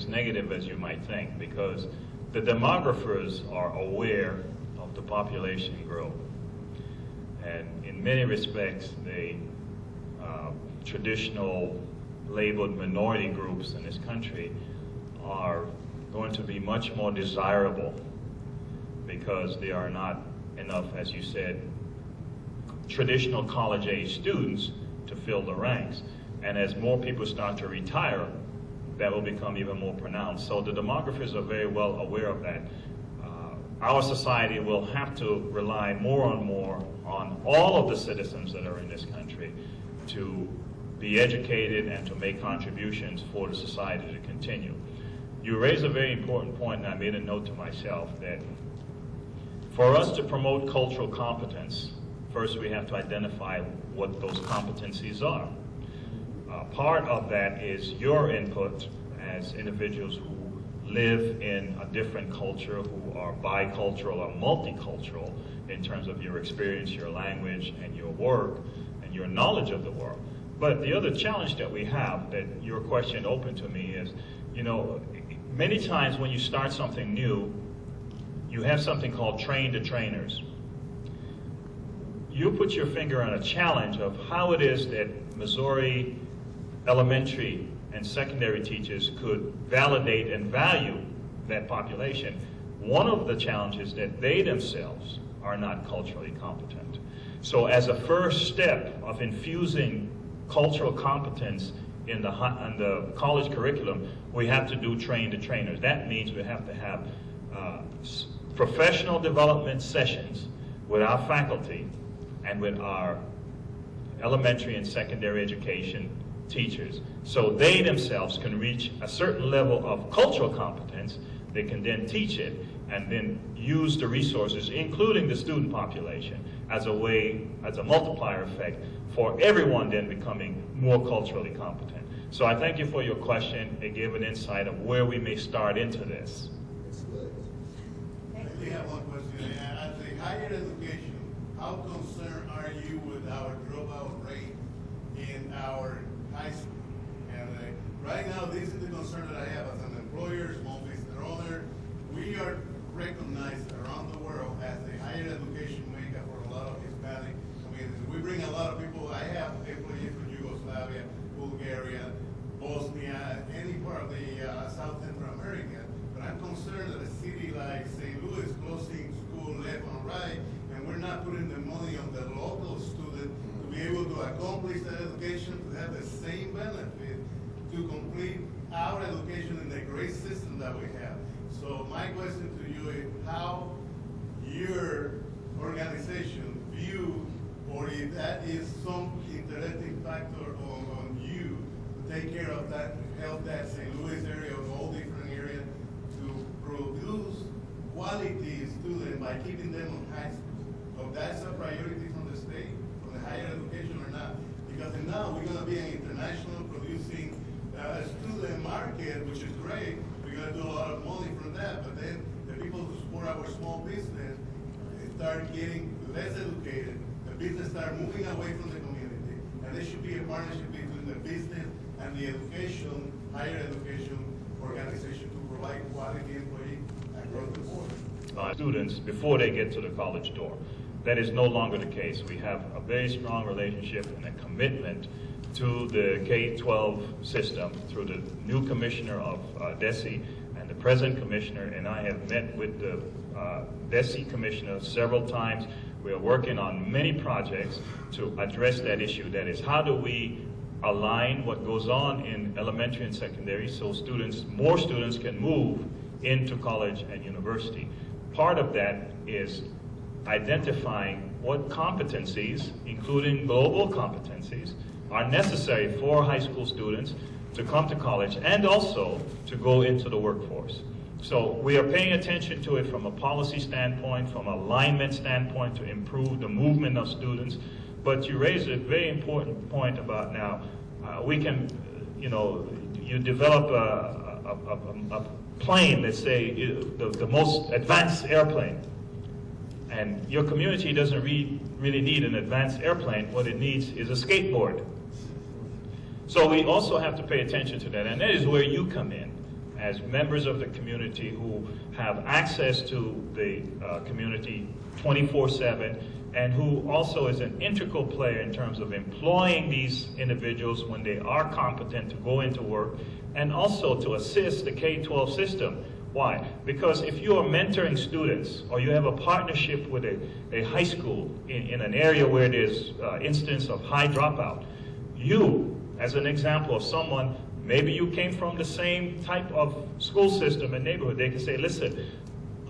negative as you might think, because the demographers are aware of the population growth, and in many respects, the traditional labeled minority groups in this country are going to be much more desirable because there are not enough, as you said, traditional college-age students to fill the ranks. And as more people start to retire, that will become even more pronounced. So the demographers are very well aware of that. Our society will have to rely more and more on all of the citizens that are in this country to be educated and to make contributions for the society to continue. You raise a very important point, and I made a note to myself that for us to promote cultural competence, first we have to identify what those competencies are. Part of that is your input as individuals who live in a different culture, who are bicultural or multicultural in terms of your experience, your language, and your work, and your knowledge of the world. But the other challenge that we have, that your question opened to me, is, you know, many times when you start something new, you have something called train the trainers. You put your finger on a challenge of how it is that Missouri elementary and secondary teachers could validate and value that population. One of the challenges that they themselves are not culturally competent. So as a first step of infusing cultural competence in the college curriculum, we have to do train the trainers. That means we have to have professional development sessions with our faculty and with our elementary and secondary education teachers, so they themselves can reach a certain level of cultural competence. They can then teach it and then use the resources, including the student population, as a way, as a multiplier effect for everyone then becoming more culturally competent. So I thank you for your question. It gave an insight of where we may start into this.
I have one question. At the higher education, how concerned are you with our dropout rate in our high school? And right now, this is the concern that I have as an employer, small business owner. We are recognized around the world as the higher education mecca for a lot of Hispanic. I mean, we bring a lot of people. I have employees from Yugoslavia, Bulgaria, Bosnia, any part of the South Central America. But I'm concerned that a city like St. Louis closing school left and right, and we're not putting the money on the local student to be able to accomplish that education, to have the same benefit, to complete our education in the great system that we have. So my question to you is how your organization view, or if that is some interesting factor on you take care of that, help that St. Louis area, or all different areas, to produce quality students by keeping them in high school. So that's a priority from the state, from the higher education or not. Because now we're gonna be an international producing student market, which is great. We're gonna do a lot of money from that, but then the people who support our small business start getting less educated. The business start moving away from the community. And there should be a partnership between the business and the education, higher education organization to provide quality employees across the board.
Students before they get to the college door. That is no longer the case. We have a very strong relationship and a commitment to the K-12 system through the new commissioner of DESE and the present commissioner, and I have met with the DESE commissioner several times. We are working on many projects to address that issue. That is, how do we align what goes on in elementary and secondary so more students can move into college and university. Part of that is identifying what competencies, including global competencies, are necessary for high school students to come to college and also to go into the workforce. So we are paying attention to it from a policy standpoint, from an alignment standpoint to improve the movement of students. But you raise a very important point about now, we can, you develop a plane, let's say the most advanced airplane, and your community doesn't really need an advanced airplane. What it needs is a skateboard. So we also have to pay attention to that, and that is where you come in as members of the community who have access to the community 24/7, and who also is an integral player in terms of employing these individuals when they are competent to go into work, and also to assist the K-12 system. Why? Because if you are mentoring students, or you have a partnership with a high school in an area where there's instance of high dropout, you, as an example of someone, maybe you came from the same type of school system and neighborhood, they can say, listen,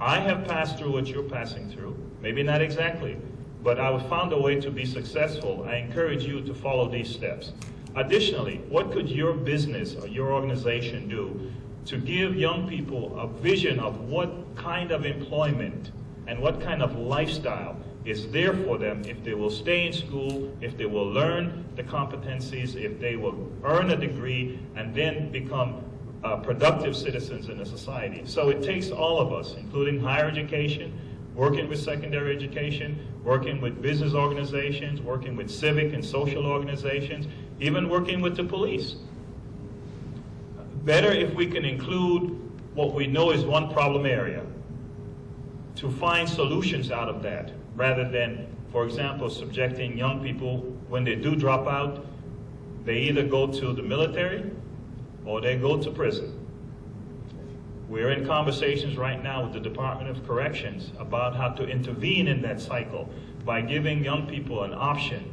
I have passed through what you're passing through. Maybe not exactly, but I have found a way to be successful. I encourage you to follow these steps. Additionally, what could your business or your organization do to give young people a vision of what kind of employment and what kind of lifestyle is there for them if they will stay in school, if they will learn the competencies, if they will earn a degree, and then become productive citizens in a society. So it takes all of us, including higher education, working with secondary education, working with business organizations, working with civic and social organizations, even working with the police. Better if we can include what we know is one problem area to find solutions out of that, rather than, for example, subjecting young people, when they do drop out, they either go to the military or they go to prison. We're in conversations right now with the Department of Corrections about how to intervene in that cycle by giving young people an option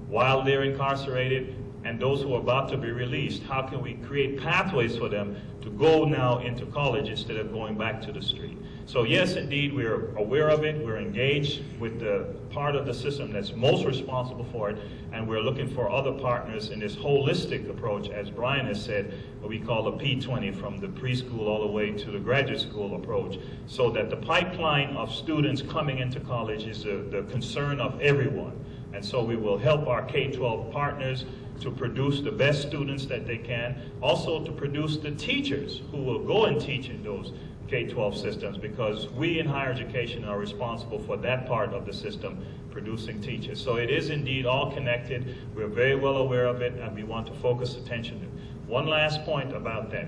while they're incarcerated, and those who are about to be released. How can we create pathways for them to go now into college instead of going back to the street? So yes, indeed, we're aware of it. We're engaged with the part of the system that's most responsible for it, and we're looking for other partners in this holistic approach, as Brian has said, what we call the P20, from the preschool all the way to the graduate school approach, so that the pipeline of students coming into college is the concern of everyone. And so we will help our K-12 partners to produce the best students that they can, also to produce the teachers who will go and teach in those K-12 systems, because we in higher education are responsible for that part of the system, producing teachers. So it is indeed all connected. We're very well aware of it, and we want to focus attention to it. One last point about that.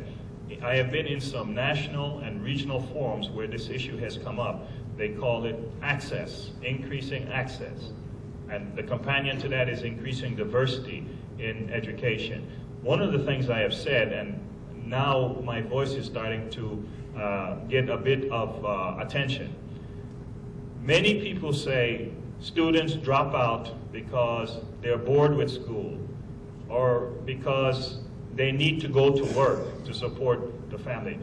I have been in some national and regional forums where this issue has come up. They call it access, increasing access. And the companion to that is increasing diversity in education. One of the things I have said, and now my voice is starting to get a bit of attention. Many people say students drop out because they're bored with school, or because they need to go to work to support the family.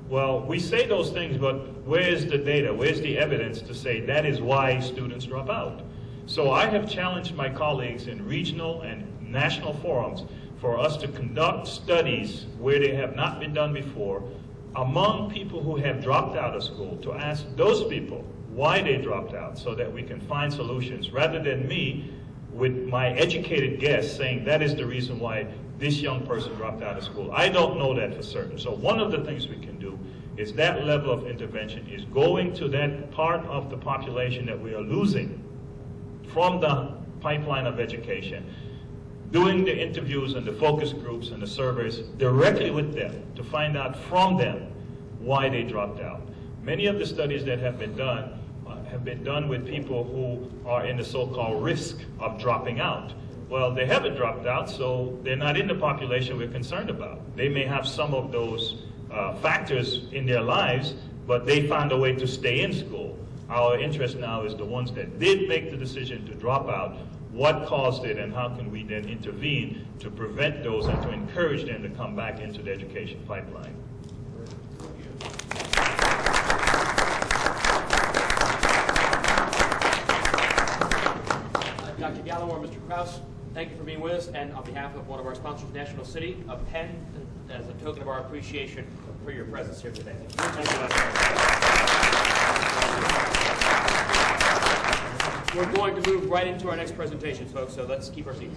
Well, we say those things, but where's the data? Where's the evidence to say that is why students drop out? So I have challenged my colleagues in regional and national forums for us to conduct studies where they have not been done before among people who have dropped out of school, to ask those people why they dropped out so that we can find solutions, rather than me with my educated guess saying that is the reason why this young person dropped out of school. I don't know that for certain. So one of the things we can do is that level of intervention is going to that part of the population that we are losing from the pipeline of education, doing the interviews and the focus groups and the surveys directly with them to find out from them why they dropped out. Many of the studies that have been done with people who are in the so-called risk of dropping out. Well, they haven't dropped out, so they're not in the population we're concerned about. They may have some of those factors in their lives, but they found a way to stay in school. Our interest now is the ones that did make the decision to drop out, what caused it, and how can we then intervene to prevent those and to encourage them to come back into the education pipeline.
Dr. Gallo or Mr. Kraus, thank you for being with us, and on behalf of one of our sponsors, National City, a pen as a token of our appreciation for your presence here today. We're going to move right into our next presentation, folks, so let's keep our seats.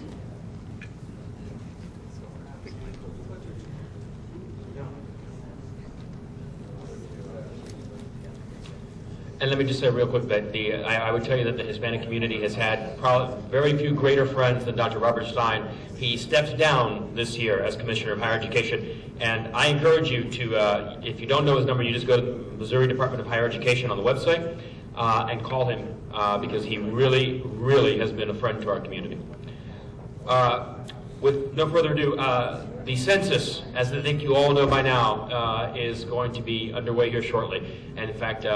And let me just say real quick that I would tell you that the Hispanic community has had probably very few greater friends than Dr. Robert Stein. He steps down this year as Commissioner of Higher Education, and I encourage you to, if you don't know his number, you just go to the Missouri Department of Higher Education on the website and call him because he really, really has been a friend to our community. With no further ado, the census, as I think you all know by now, is going to be underway here shortly. And in fact,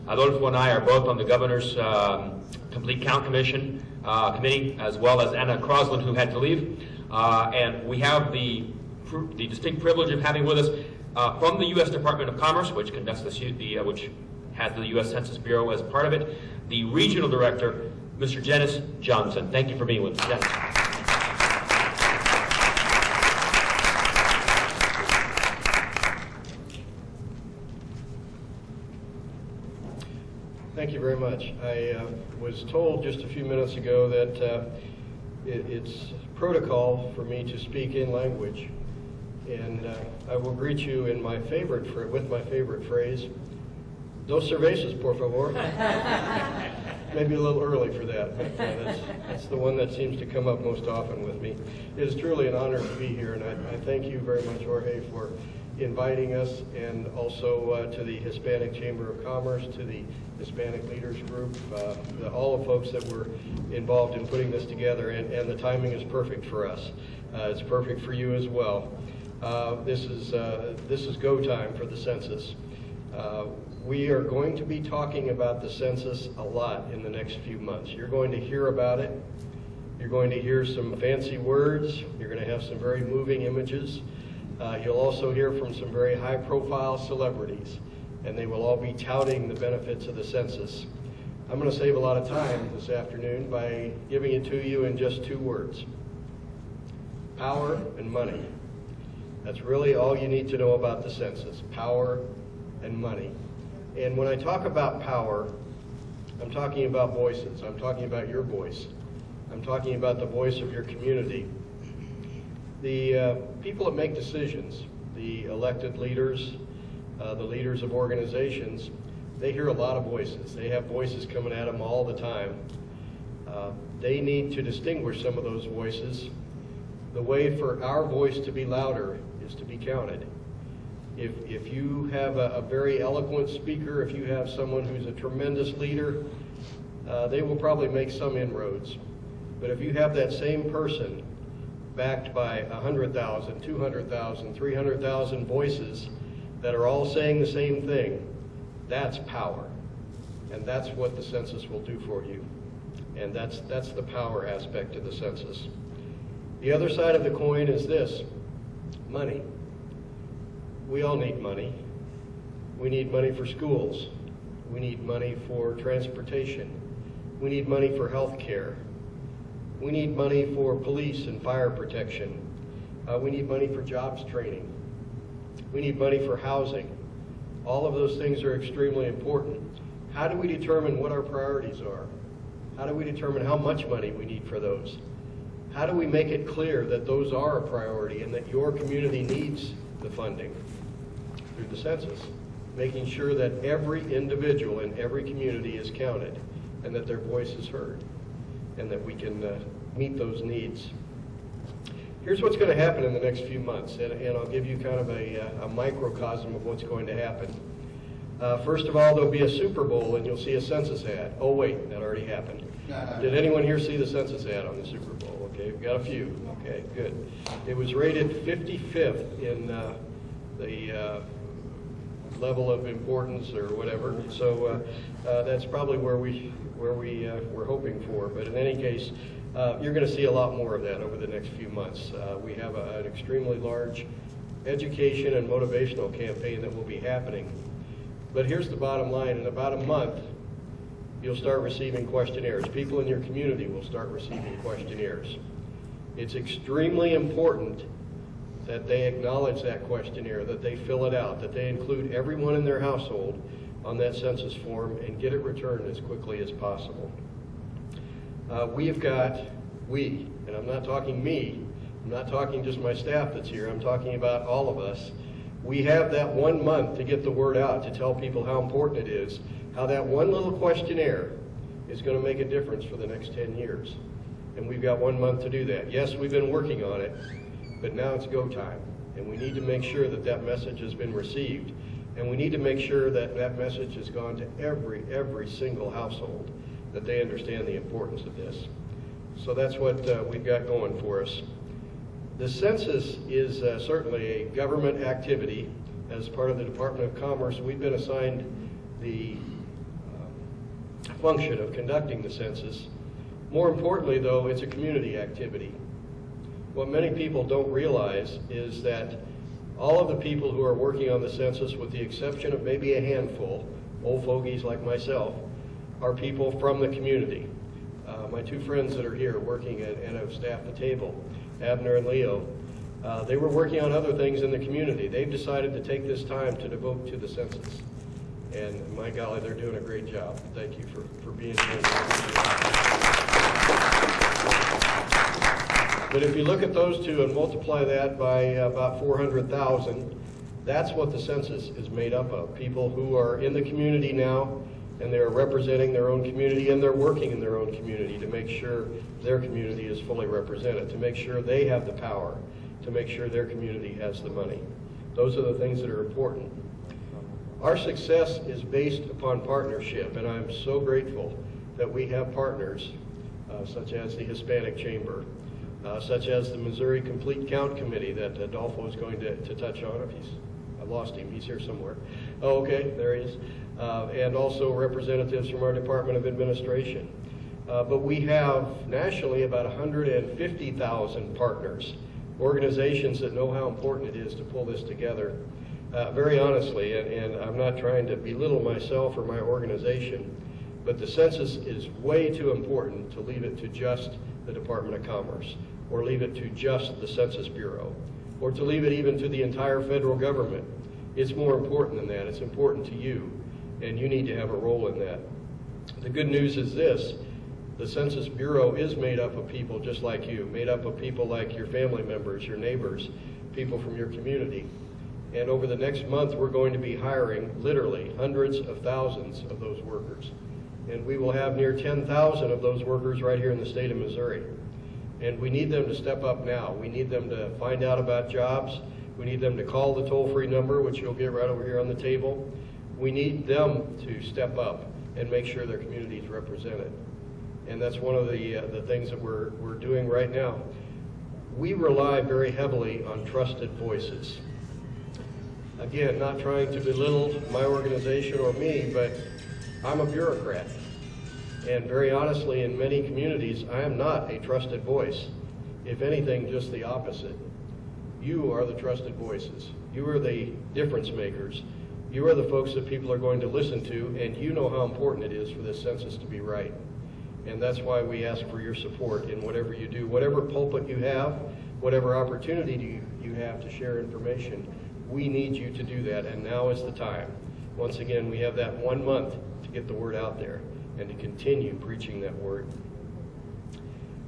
Adolfo and I are both on the Governor's Complete Count Committee, as well as Anna Crosland, who had to leave. And we have the distinct privilege of having with us from the U.S. Department of Commerce, which conducts which has the U.S. Census Bureau as part of it, the Regional Director, Mr. Dennis Johnson. Thank you for being with us, Dennis.
Thank you very much. I was told just a few minutes ago that it's protocol for me to speak in language, and I will greet you in my with my favorite phrase, dos cervezas, por favor. Maybe a little early for that, but that's the one that seems to come up most often with me. It is truly an honor to be here, and I thank you very much, Jorge, for inviting us, and also to the Hispanic Chamber of Commerce, to the Hispanic Leaders Group, all the folks that were involved in putting this together, and the timing is perfect for us. It's perfect for you as well. This is go time for the census. We are going to be talking about the census a lot in the next few months. You're going to hear about it. You're going to hear some fancy words. You're going to have some very moving images. You'll also hear from some very high-profile celebrities, and they will all be touting the benefits of the census. I'm going to save a lot of time this afternoon by giving it to you in just 2 words: power and money. That's really all you need to know about the census: power and money. And when I talk about power, I'm talking about voices. I'm talking about your voice. I'm talking about the voice of your community. The people that make decisions, the elected leaders, the leaders of organizations, they hear a lot of voices. They have voices coming at them all the time. They need to distinguish some of those voices. The way for our voice to be louder is to be counted. If you have a very eloquent speaker, if you have someone who's a tremendous leader, they will probably make some inroads. But if you have that same person backed by 100,000, 200,000, 300,000 voices that are all saying the same thing, that's power. And that's what the census will do for you. And that's the power aspect of the census. The other side of the coin is this: money. We all need money. We need money for schools. We need money for transportation. We need money for health care. We need money for police and fire protection. We need money for jobs training. We need money for housing. All of those things are extremely important. How do we determine what our priorities are? How do we determine how much money we need for those? How do we make it clear that those are a priority and that your community needs the funding? Through the census, making sure that every individual in every community is counted and that their voice is heard and that we can meet those needs. Here's what's going to happen in the next few months, and I'll give you kind of a microcosm of what's going to happen. First of all, there'll be a Super Bowl and you'll see a census ad. Oh wait, that already happened. Did anyone here see the census ad on the Super Bowl? Okay, we've got a few. Okay, good. It was rated 55th in the level of importance or whatever. So that's probably where we're hoping for. But in any case, you're going to see a lot more of that over the next few months. We have an extremely large education and motivational campaign that will be happening. But here's the bottom line. In about a month, you'll start receiving questionnaires. People in your community will start receiving questionnaires. It's extremely important that they acknowledge that questionnaire, that they fill it out, that they include everyone in their household on that census form and get it returned as quickly as possible. And I'm not talking me, I'm not talking just my staff that's here, I'm talking about all of us. We have that 1 month to get the word out, to tell people how important it is, how that one little questionnaire is going to make a difference for the next 10 years. And we've got 1 month to do that. Yes, we've been working on it, but now it's go time. And we need to make sure that that message has been received. And we need to make sure that that message has gone to every single household, that they understand the importance of this. So that's what we've got going for us. The census is certainly a government activity. As part of the Department of Commerce, we've been assigned the function of conducting the census. More importantly, though, it's a community activity. What many people don't realize is that all of the people who are working on the census, with the exception of maybe a handful, old fogies like myself, are people from the community. My two friends that are here working and have staffed the table, Abner and Leo, they were working on other things in the community. They've decided to take this time to devote to the census. And my golly, they're doing a great job. Thank you for being here. But if you look at those two and multiply that by about 400,000, that's what the census is made up of. People who are in the community now, and they're representing their own community, and they're working in their own community to make sure their community is fully represented, to make sure they have the power, to make sure their community has the money. Those are the things that are important. Our success is based upon partnership, and I'm so grateful that we have partners such as the Hispanic Chamber, such as the Missouri Complete Count Committee that Adolfo is going to touch on. I lost him, he's here somewhere. Oh, okay, there he is. And also representatives from our Department of Administration. But we have nationally about 150,000 partners, organizations that know how important it is to pull this together. Very honestly, and I'm not trying to belittle myself or my organization, but the census is way too important to leave it to just the Department of Commerce, or leave it to just the Census Bureau, or to leave it even to the entire federal government. It's more important than that. It's important to you, and you need to have a role in that. The good news is this: the Census Bureau is made up of people just like you, made up of people like your family members, your neighbors, people from your community. And over the next month, we're going to be hiring literally hundreds of thousands of those workers. And we will have near 10,000 of those workers right here in the state of Missouri. And we need them to step up now. We need them to find out about jobs. We need them to call the toll-free number, which you'll get right over here on the table. We need them to step up and make sure their community is represented. And that's one of the things that we're doing right now. We rely very heavily on trusted voices. Again, not trying to belittle my organization or me, but I'm a bureaucrat. And very honestly, in many communities, I am not a trusted voice. If anything, just the opposite. You are the trusted voices. You are the difference makers. You are the folks that people are going to listen to, and you know how important it is for this census to be right. And that's why we ask for your support in whatever you do, whatever pulpit you have, whatever opportunity you have to share information, we need you to do that, and now is the time. Once again, we have that 1 month to get the word out there and to continue preaching that word.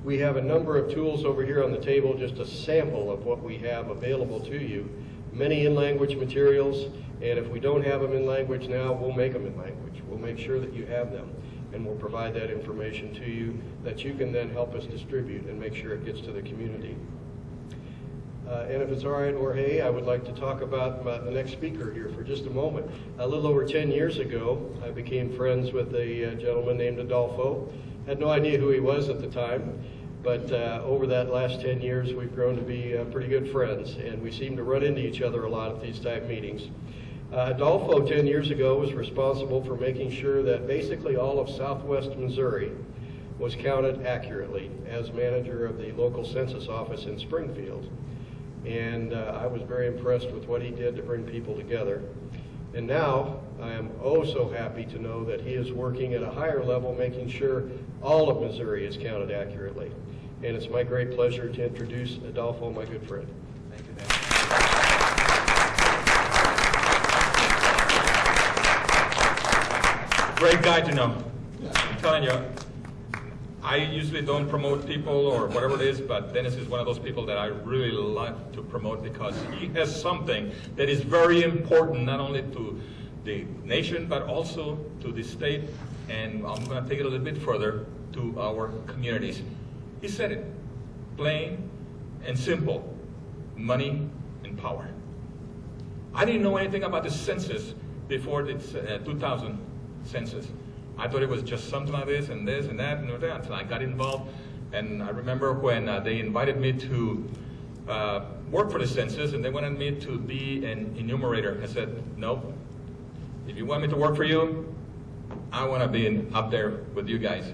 We have a number of tools over here on the table, just a sample of what we have available to you. Many in-language materials, and if we don't have them in language now, we'll make them in language. We'll make sure that you have them, and we'll provide that information to you that you can then help us distribute and make sure it gets to the community. And if it's all right, Jorge, I would like to talk about the next speaker here for just a moment. A little over 10 years ago, I became friends with a gentleman named Adolfo. Had no idea who he was at the time, but over that last 10 years, we've grown to be pretty good friends, and we seem to run into each other a lot at these type meetings. Adolfo, 10 years ago, was responsible for making sure that basically all of southwest Missouri was counted accurately as manager of the local census office in Springfield. And I was very impressed with what he did to bring people together. And now I am oh so happy to know that he is working at a higher level, making sure all of Missouri is counted accurately. And it's my great pleasure to introduce Adolfo, my good friend.
Thank you, Dan. Great guy to know. I'm telling you, I usually don't promote people or whatever it is, but Dennis is one of those people that I really like to promote because he has something that is very important, not only to the nation, but also to the state, and I'm going to take it a little bit further, to our communities. He said it, plain and simple, money and power. I didn't know anything about the census before the 2000 census. I thought it was just something like this and that and that until I got involved. And I remember when they invited me to work for the census and they wanted me to be an enumerator. I said, nope. If you want me to work for you, I want to be up there with you guys.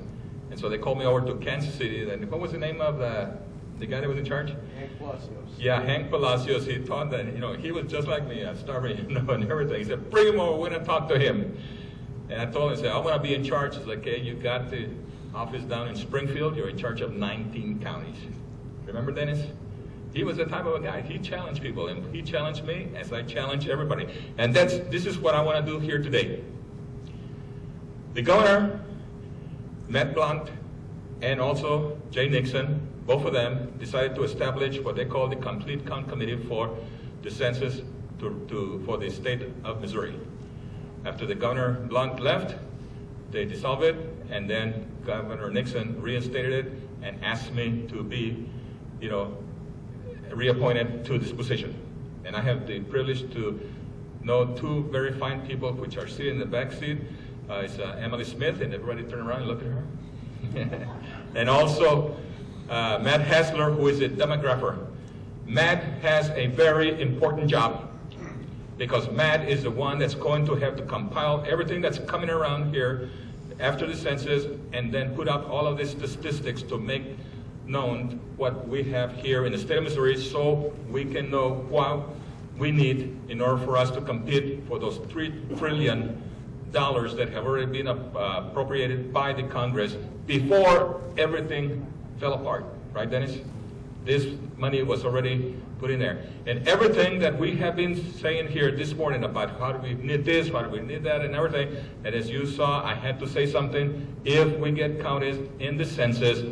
And so they called me over to Kansas City. And what was the name of the guy that was in charge?
Hank Palacios.
Yeah, Hank Palacios. He thought that, he was just like me, starving, and everything. He said, bring him over, we're going to talk to him. And I told him, I said, I want to be in charge. He's like, okay, you got the office down in Springfield. You're in charge of 19 counties. Remember Dennis? He was the type of a guy. He challenged people, and he challenged me as I challenge everybody. And this is what I want to do here today. The governor, Matt Blunt, and also Jay Nixon, both of them decided to establish what they call the Complete Count Committee for the census for the state of Missouri. After the Governor Blunt left, they dissolved it, and then Governor Nixon reinstated it and asked me to be, reappointed to this position. And I have the privilege to know two very fine people which are sitting in the back seat. It's Emily Smith, and everybody turn around and look at her. And also Matt Hassler, who is a demographer. Matt has a very important job, because Matt is the one that's going to have to compile everything that's coming around here after the census and then put out all of these statistics to make known what we have here in the state of Missouri so we can know what we need in order for us to compete for those $3 trillion that have already been appropriated by the Congress before everything fell apart. Right, Dennis? This money was already put in there. And everything that we have been saying here this morning about how do we need this, how do we need that, and everything, and as you saw, I had to say something. If we get counted in the census,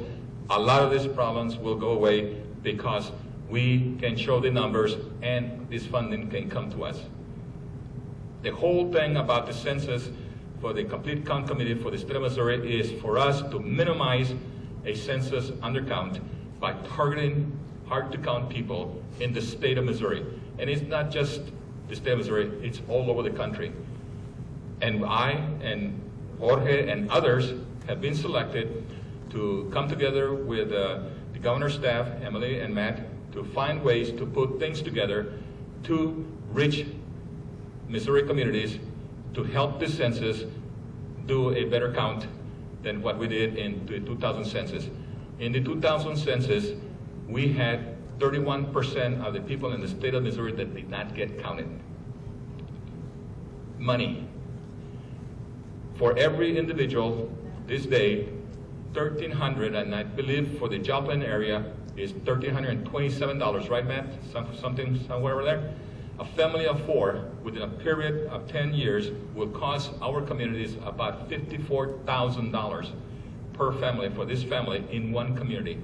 a lot of these problems will go away because we can show the numbers and this funding can come to us. The whole thing about the census for the Complete Count Committee for the state of Missouri is for us to minimize a census undercount by targeting hard-to-count people in the state of Missouri. And it's not just the state of Missouri, it's all over the country. And I and Jorge and others have been selected to come together with the governor's staff, Emily and Matt, to find ways to put things together to reach Missouri communities to help the census do a better count than what we did in the 2000 census. In the 2000 census, we had 31% of the people in the state of Missouri that did not get counted. Money. For every individual this day, 1,300, and I believe for the Joplin area,
is $1,327, right, Matt? Something somewhere over there? A family of 4 within a period of 10 years will cost our communities about $54,000 per family for this family in one community.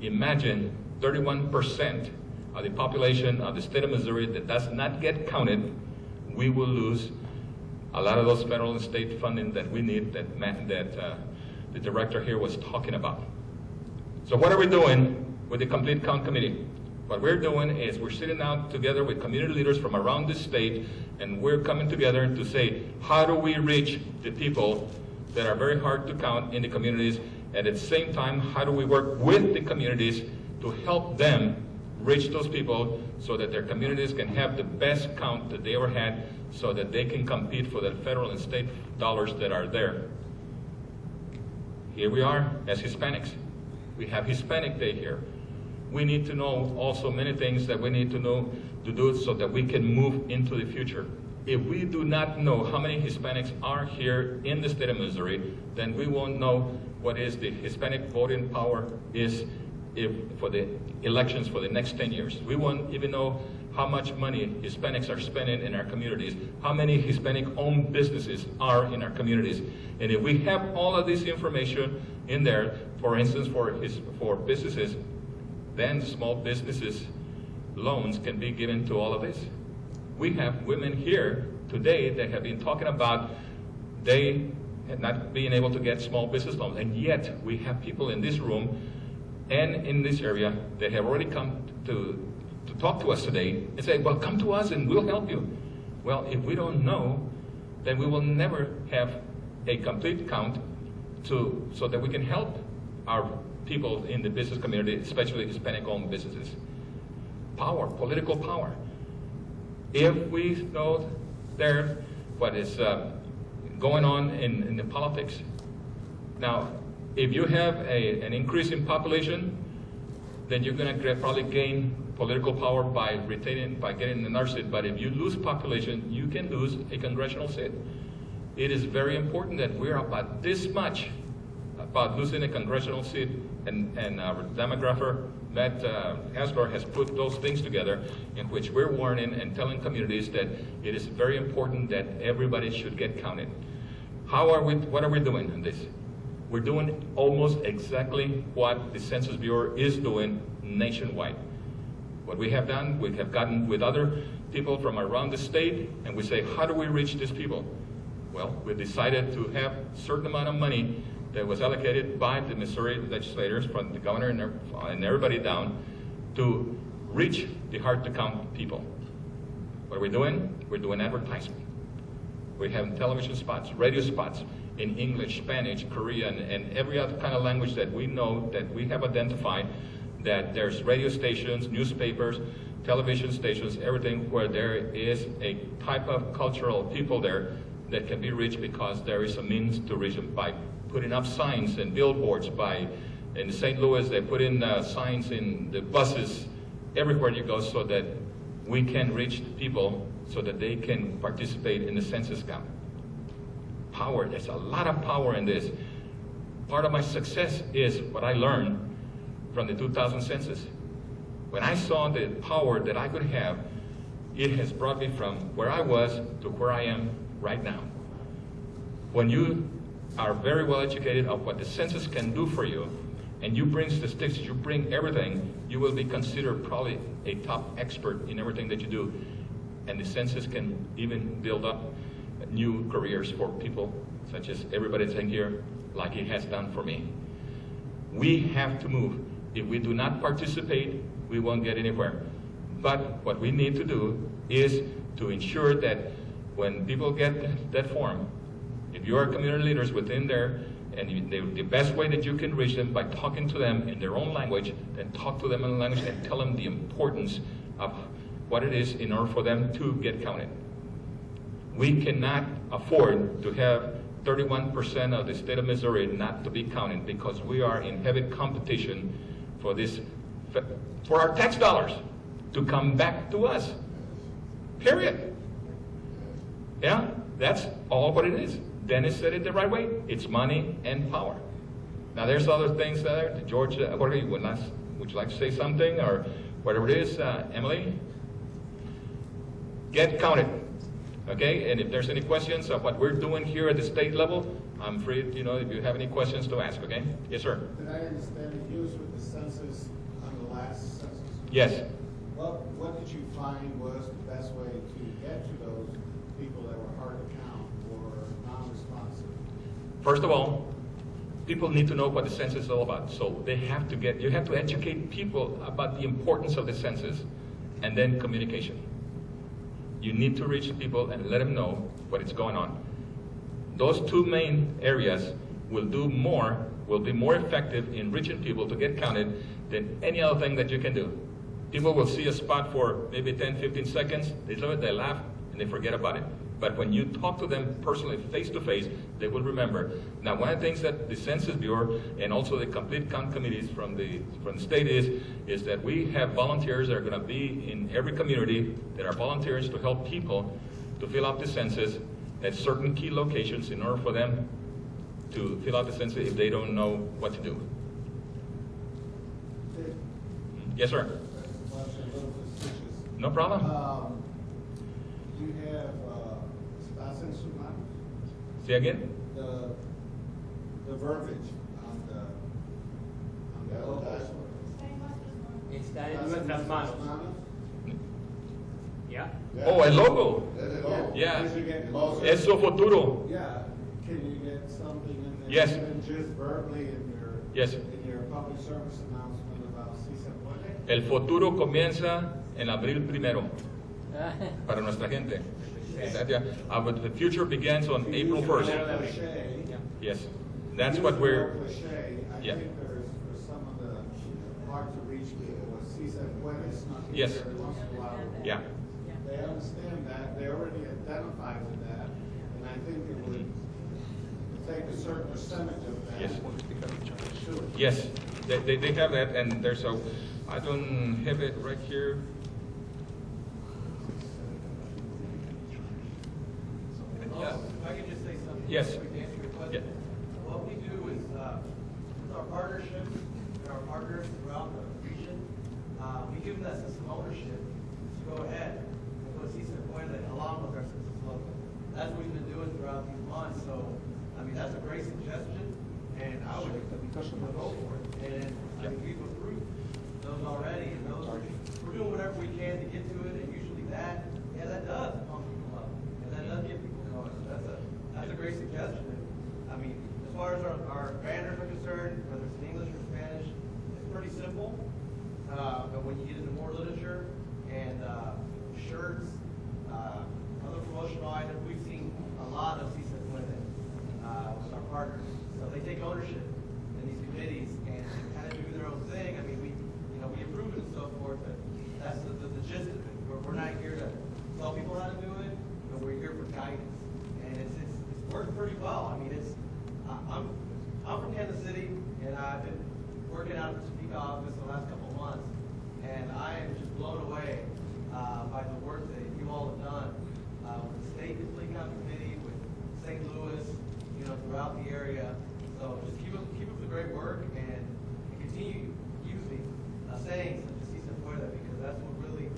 Imagine 31% of the population of the state of Missouri that does not get counted. We will lose a lot of those federal and state funding that we need, that the director here was talking about. So what are we doing with the Complete Count Committee? What we're doing is we're sitting down together with community leaders from around the state, and we're coming together to say, how do we reach the people that are very hard to count in the communities, and at the same time, how do we work with the communities to help them reach those people so that their communities can have the best count that they ever had, so that they can compete for the federal and state dollars that are there. Here we are as Hispanics. We have Hispanic Day here. We need to know also many things that we need to know to do so that we can move into the future. If we do not know how many Hispanics are here in the state of Missouri, then we won't know what is the Hispanic voting power is for the elections for the next 10 years. We won't even know how much money Hispanics are spending in our communities, how many Hispanic-owned businesses are in our communities. And if we have all of this information in there, for instance, for businesses, then small businesses loans can be given to all of this. We have women here today that have been talking about they not being able to get small business loans, and yet we have people in this room and in this area that have already come to talk to us today and say, well, come to us and we'll help you. Well, if we don't know, then we will never have a complete count so that we can help our people in the business community, especially Hispanic-owned businesses. Power, political power. If we know there what is going on in the politics. Now, if you have an increase in population, then you're going to probably gain political power by getting another seat. But if you lose population, you can lose a congressional seat. It is very important that we're about this much about losing a congressional seat, and our demographer, Matt Hasler, has put those things together in which we're warning and telling communities that it is very important that everybody should get counted. What are we doing in this? We're doing almost exactly what the Census Bureau is doing nationwide. What we have done, we have gotten with other people from around the state, and we say, how do we reach these people? Well, we decided to have a certain amount of money that was allocated by the Missouri legislators, from the governor and everybody down, to reach the hard-to-count people. What are we doing? We're doing advertising. We have television spots, radio spots in English, Spanish, Korean, and every other kind of language that we know, that we have identified, that there's radio stations, newspapers, television stations, everything where there is a type of cultural people there that can be reached, because there is a means to reach them by putting up signs and billboards. In St. Louis, they put in signs in the buses everywhere you go, so that we can reach people so that they can participate in the census count. Power, there's a lot of power in this. Part of my success is what I learned from the 2000 census. When I saw the power that I could have, it has brought me from where I was to where I am right now. When you are very well educated of what the census can do for you, and you bring statistics, you bring everything, you will be considered probably a top expert in everything that you do. And the census can even build up new careers for people, such as everybody's in here, like it has done for me. We have to move. If we do not participate, we won't get anywhere. But what we need to do is to ensure that when people get that form, if you are community leaders within there, and the best way that you can reach them by talking to them in their own language, then talk to them in language and tell them the importance of what it is in order for them to get counted. We cannot afford to have 31% of the state of Missouri not to be counted, because we are in heavy competition for our tax dollars to come back to us. Period. Yeah, that's all what it is. Dennis said it the right way. It's money and power. Now there's other things there. George, Jorge, buenas would you like to say something or whatever it is? Emily? Get counted. Okay, and if there's any questions of what we're doing here at the state level, I'm free, if you have any questions to ask, okay? Yes, sir.
Did I understand that you was with the census on the last census?
Yes.
What did you find was the best way to get to those people that were hard to count or non-responsive?
First of all, people need to know what the census is all about. So you have to educate people about the importance of the census, and then communication. You need to reach people and let them know what is going on. Those two main areas will be more effective in reaching people to get counted than any other thing that you can do. People will see a spot for maybe 10, 15 seconds, they look at it, they laugh, and they forget about it. But when you talk to them personally, face to face, they will remember. Now, one of the things that the Census Bureau and also the complete count committees from the state is that we have volunteers that are going to be in every community that are volunteers to help people to fill out the census at certain key locations in order for them to fill out the census if they don't know what to do. Yes, sir. No problem.
Do you have espacio en sus manos?
Say again?
The verbiage on the advertisement.
Está en nuestras manos. Yeah?
Oh, el logo.
Yeah.
Yeah. Eso futuro.
Yeah. Can you get something in there?
Yes.
Even just verbally in your public service announcement about Si Se Puede?
El futuro comienza en abril 1 para nuestra gente. But the future begins on April 1st. Yes, that's what we're.
I think for some of the hard to reach people, Si Se Puede is not
Yes.
every once in a while.
Yeah.
They understand that, they already identified with that, and I think it would take a certain percentage of that.
Yes.
Sure.
Yes, they have that, and there's I don't have it right here.
If I could just say something.
Yes.
To answer your question. What we do is, with our partnerships and our partners throughout the region, we give them that system ownership to go ahead and put Si Se Puede along with our census logo. That's what we've been doing throughout these months, so, that's a great suggestion, and I would go for it. And, we've approved those already, and we're doing whatever we can to get to it, and usually that does pump people up, and that does get people going. So that's a great suggestion. As far as our banners are concerned, whether it's in English or Spanish, it's pretty simple. But when you get into more literature and shirts, other promotional items, we've seen a lot of Si Se Puede with our partners. So they take ownership in these committees and kind of do their own thing. We approve it and so forth, but that's the gist of it. We're not here to tell people how to do it, but we're here for guidance. And it's worked pretty well. I'm from Kansas City, and I've been working out of the Topeka office the last couple of months, and I am just blown away by the work that you all have done with the state complete count committee, with St. Louis, throughout the area. So just keep up the great work and continue using sayings such as Si Se Puede, because that's what really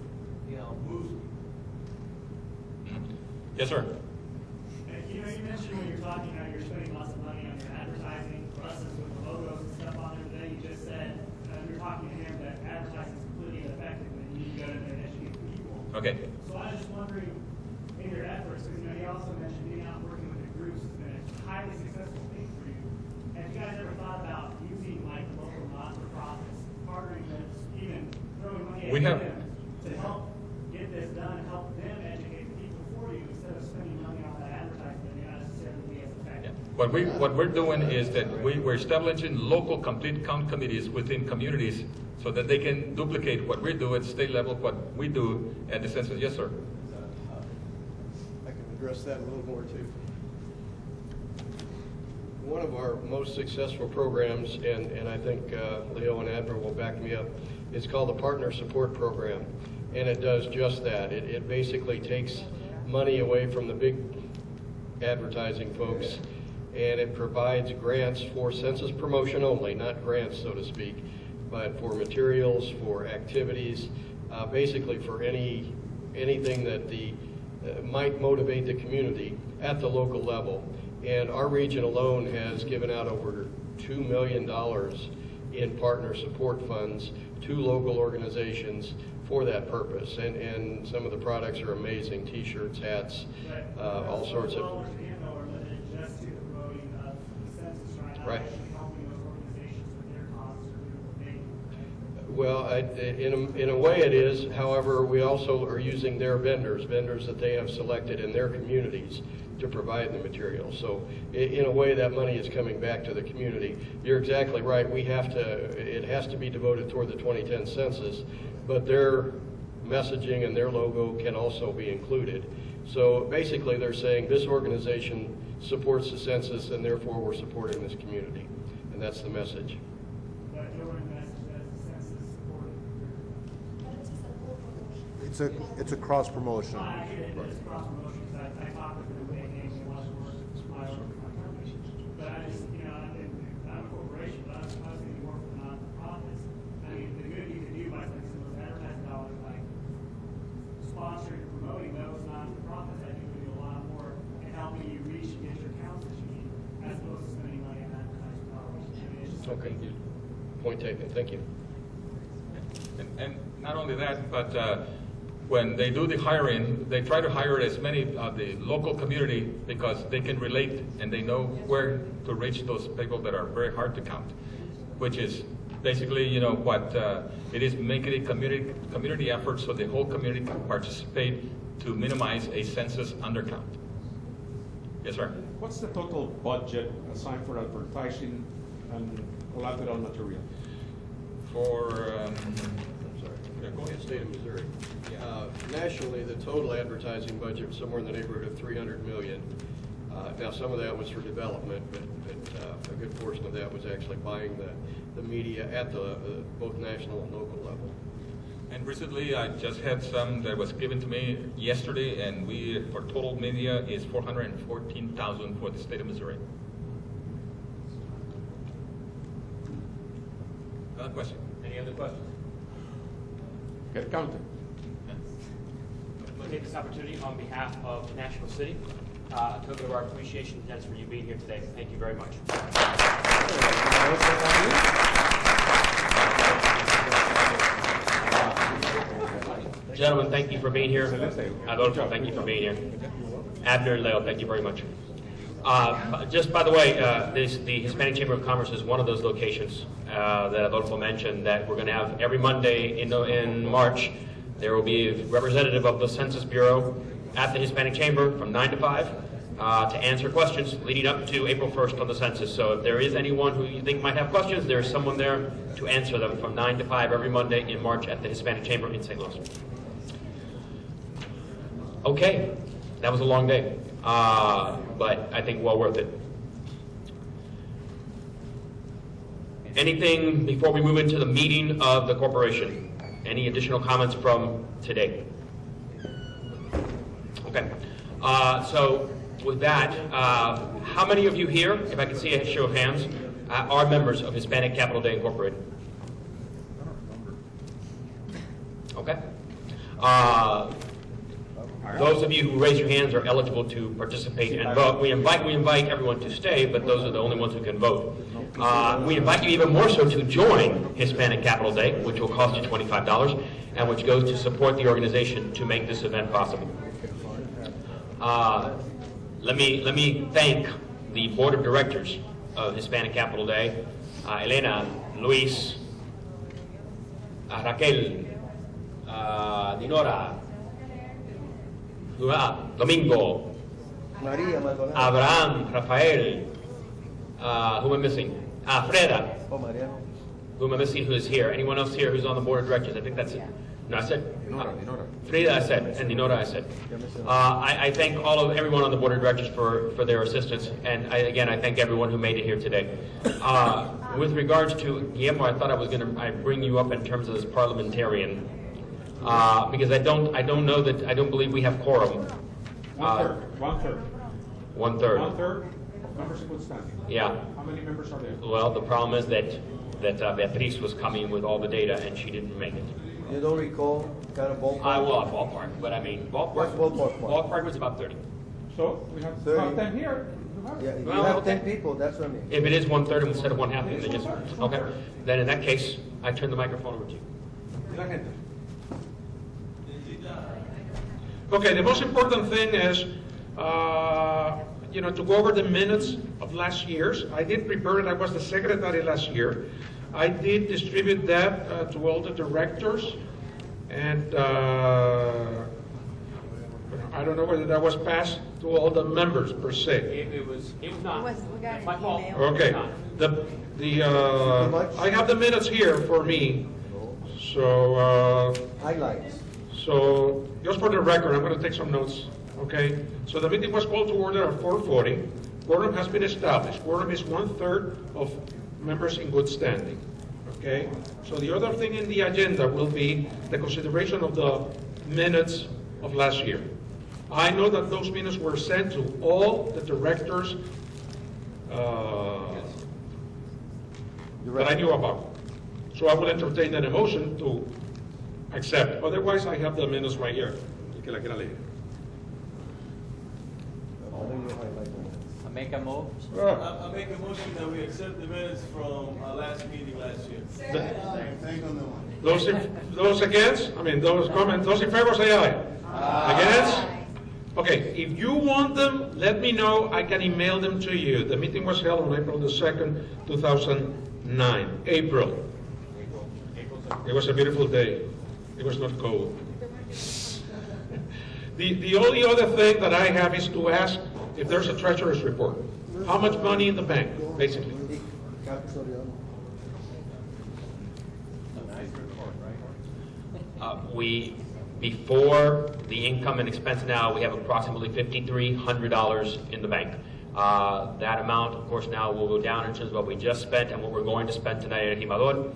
moves me.
Yes, sir.
You mentioned when you're talking how you're spending lots of money on your advertising, buses with the logos and stuff on there. Today you just said, you were talking to him that advertising is completely ineffective and you need to go in there and educate people.
Okay.
So I was just wondering, in your efforts, because he also mentioned being out working with the groups has been a highly successful thing for you. Have you guys ever thought about using local not-for-profits, partnering with, even throwing money at them to help get this done, help them educate the people for you instead of spending money on that advertising that may not necessarily be as effective?
What we're doing is that we're establishing local complete count committees within communities so that they can duplicate what we do at state level, what we do at the census. Yes, sir.
I can address that a little more too. One of our most successful programs, and I think Leo and Admiral will back me up, is called the Partner Support Program. And it does just that. It basically takes money away from the big advertising folks, and it provides grants for census promotion only, not grants, so to speak, but for materials, for activities, basically for anything that might motivate the community at the local level. And our region alone has given out over $2 million in partner support funds to local organizations for that purpose. And some of the products are amazing: T-shirts, hats, all sorts of. Right. Well, in a way it is. However, we also are using their vendors that they have selected in their communities to provide the material. So in a way, that money is coming back to the community. You're exactly right. It has to be devoted toward the 2010 census, but their messaging and their logo can also be included. So basically they're saying this organization supports the census and therefore we're supporting this community. And that's the message.
It's a cross promotion.
I get it, it's cross promotion, because I talked with them, they gave me a lot of work, my company. But I just, I'm a corporation, but I was thinking more for non-profits. I mean, the good you can do by spending some of those advertising dollars, like sponsoring or promoting those non-profits, I think would do a lot more in helping you reach and get your accounts that you need, as opposed to spending money on advertising dollars. I mean, it's just
Okay. Point taken. Thank you.
And not only that, but when they do the hiring, they try to hire as many of the local community because they can relate and they know where to reach those people that are very hard to count, which is basically, what it is, making a community effort so the whole community can participate to minimize a census undercount. Yes, sir.
What's the total budget assigned for advertising and collateral material?
For state of Missouri. Nationally, the total advertising budget was somewhere in the neighborhood of $300 million. Now, some of that was for development, but a good portion of that was actually buying the media at the both national and local level.
And recently, I just had some that was given to me yesterday, and for total media is $414,000 for the state of Missouri. Another question?
Any other questions?
Get counted.
I'm going to take this opportunity on behalf of the National City, a token of our appreciation, Dennis, for you being here today. Thank you very much.
Gentlemen, thank you for being here. Adolfo, thank you for being here. Abner and Leo, thank you very much. Just by the way, the Hispanic Chamber of Commerce is one of those locations that Adolfo mentioned that we're going to have every Monday in March. There will be a representative of the Census Bureau at the Hispanic Chamber from 9 to 5 to answer questions leading up to April 1st on the census. So if there is anyone who you think might have questions, there's someone there to answer them from 9 to 5 every Monday in March at the Hispanic Chamber in St. Louis. Okay, that was a long day, but I think well worth it. Anything before we move into the meeting of the corporation? Any additional comments from today? Okay, so with that, how many of you here, if I can see a show of hands, are members of Hispanic Capital Day Incorporated? Okay. Those of you who raise your hands are eligible to participate and vote. We invite everyone to stay, but those are the only ones who can vote. We invite you even more so to join Hispanic Capital Day, which will cost you $25, and which goes to support the organization to make this event possible. Let me thank the board of directors of Hispanic Capital Day, Elena, Luis, Raquel, Dinora, Domingo,
Maria Maldonado,
Abraham, Rafael, who am I missing? Freda.
Oh, Mariano.
Who am I missing who is here? Anyone else here who's on the board of directors? I think that's it. No, I said
Dinora.
Frida, I said, and Dinora, I said. I thank everyone on the board of directors for their assistance, and I thank everyone who made it here today. With regards to Guillermo, I thought I bring you up in terms of this parliamentarian, because I don't believe we have quorum.
One third.
One third.
One third of members would stand.
Yeah.
How many members are there?
Well, the problem is that that Beatriz was coming with all the data, and she didn't make it.
You don't recall kind of ballpark?
I will, ballpark, but I mean,
What's ballpark?
ballpark was about 30.
So we have
30.
10 here.
Yeah, if you
Well,
have
okay.
10 people, that's what I mean.
If it is 1/3 instead of 1/2, then just, okay. Then in that case, I turn the microphone over to you.
Okay, the most important thing is, to go over the minutes of last year's. I did prepare it. I was the secretary last year. I did distribute that to all the directors, and I don't know whether that was passed to all the members per se.
It was not.
We got
It's
an
my fault.
email.
Okay, I have the minutes here for me, so.
Highlights.
So, just for the record, I'm going to take some notes, okay? So the meeting was called to order at 4:40. Quorum has been established. Quorum is 1/3 of members in good standing, okay? So the other thing in the agenda will be the consideration of the minutes of last year. I know that those minutes were sent to all the directors that I knew about. So I will entertain an motion to accept. Otherwise, I have the minutes right here. El que la quiera leer.
I make a move.
I make a motion that we accept the minutes from our last meeting last year.
Those against? I mean, those comments, those in favor say aye. Against? Okay, if you want them, let me know. I can email them to you. The meeting was held on April the 2nd, 2009. April. It was a beautiful day. It was not cold. The only other thing that I have is to ask if there's a treasurer's report. How much money in the bank, basically?
Before the income and expense now, we have approximately $5,300 in the bank. That amount, of course, now will go down in terms of what we just spent and what we're going to spend tonight at Jimador.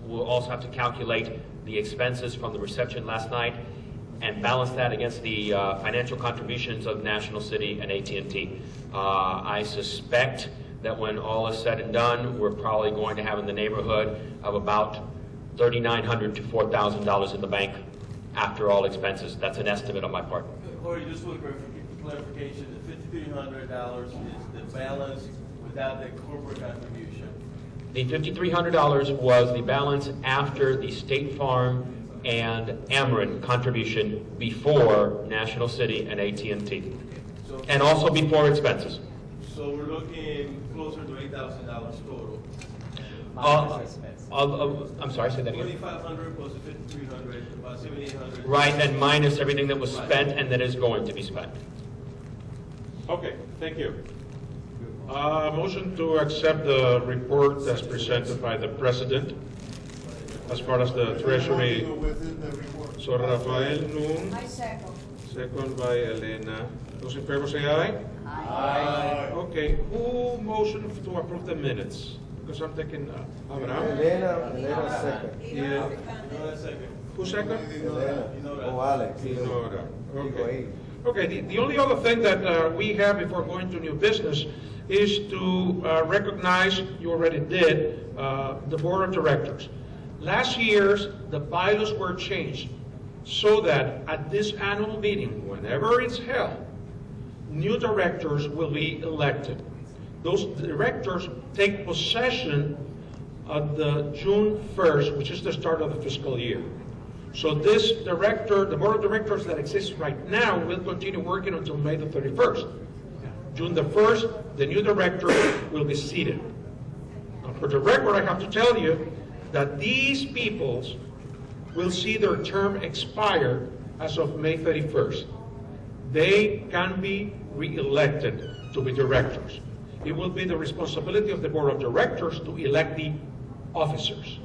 We'll also have to calculate the expenses from the reception last night and balance that against the financial contributions of National City and AT&T. I suspect that when all is said and done, we're probably going to have in the neighborhood of about $3,900 to $4,000 in the bank after all expenses. That's an estimate on my part.
Jorge, just for clarification, the $5,300 is the balance without the corporate contribution.
The $5,300 was the balance after the State Farm and Ameren contribution before National City and AT&T, and also before expenses.
So we're looking closer to $8,000 total.
I'm sorry, say that again.
2,500 plus the 5,300, about 7,800.
Right, and minus everything that was spent and that is going to be spent.
Okay, thank you. Motion to accept the report as presented by the president as far as the treasury. So Rafael Nun.
I second.
Second by Elena. Those in favor say aye.
Aye.
Okay, who motioned to approve the minutes? Because I'm taking Abraham.
Elena second.
Yeah.
Second.
Who second?
Elena. Oh, Alex.
Nora. Okay. Okay, the only other thing that we have before going to new business is to recognize, you already did, the board of directors. Last year's, the bylaws were changed so that at this annual meeting, whenever it's held, new directors will be elected. Those directors take possession of the June 1st, which is the start of the fiscal year. So this director, the board of directors that exists right now, will continue working until May the 31st. June the 1st, the new director will be seated. Now, for the record, I have to tell you that these peoples will see their term expire as of May 31st. They can be re-elected to be directors. It will be the responsibility of the board of directors to elect the officers,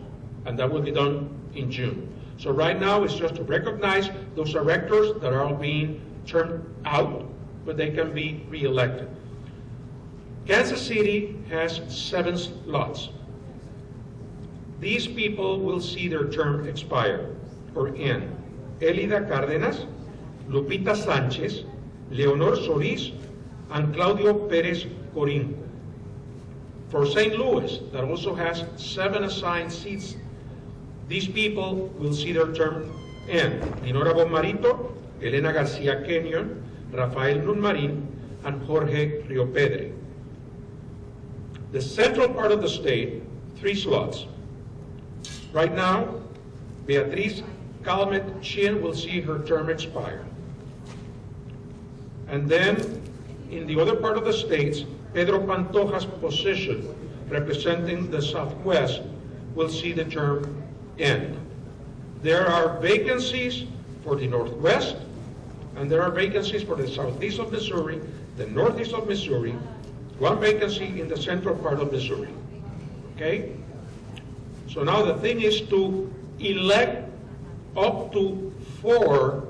and that will be done in June. So right now, it's just to recognize those directors that are all being turned out, but they can be re-elected. Kansas City has 7 slots. These people will see their term expire or end. Elida Cárdenas, Lupita Sánchez, Leonor Solís, and Claudio Pérez Corín. For St. Louis, that also has 7 assigned seats, these people will see their term end. Dinora Bonmarito, Elena Garcia Kenyon, Rafael Nunmarin, and Jorge Riopedre. The central part of the state, 3 slots. Right now, Beatriz Calmet Chin will see her term expire. And then, in the other part of the states, Pedro Pantoja's position, representing the Southwest, will see the term end. There are vacancies for the Northwest, and there are vacancies for the Southeast of Missouri, the Northeast of Missouri, 1 vacancy in the central part of Missouri. Okay? So now the thing is to elect up to 4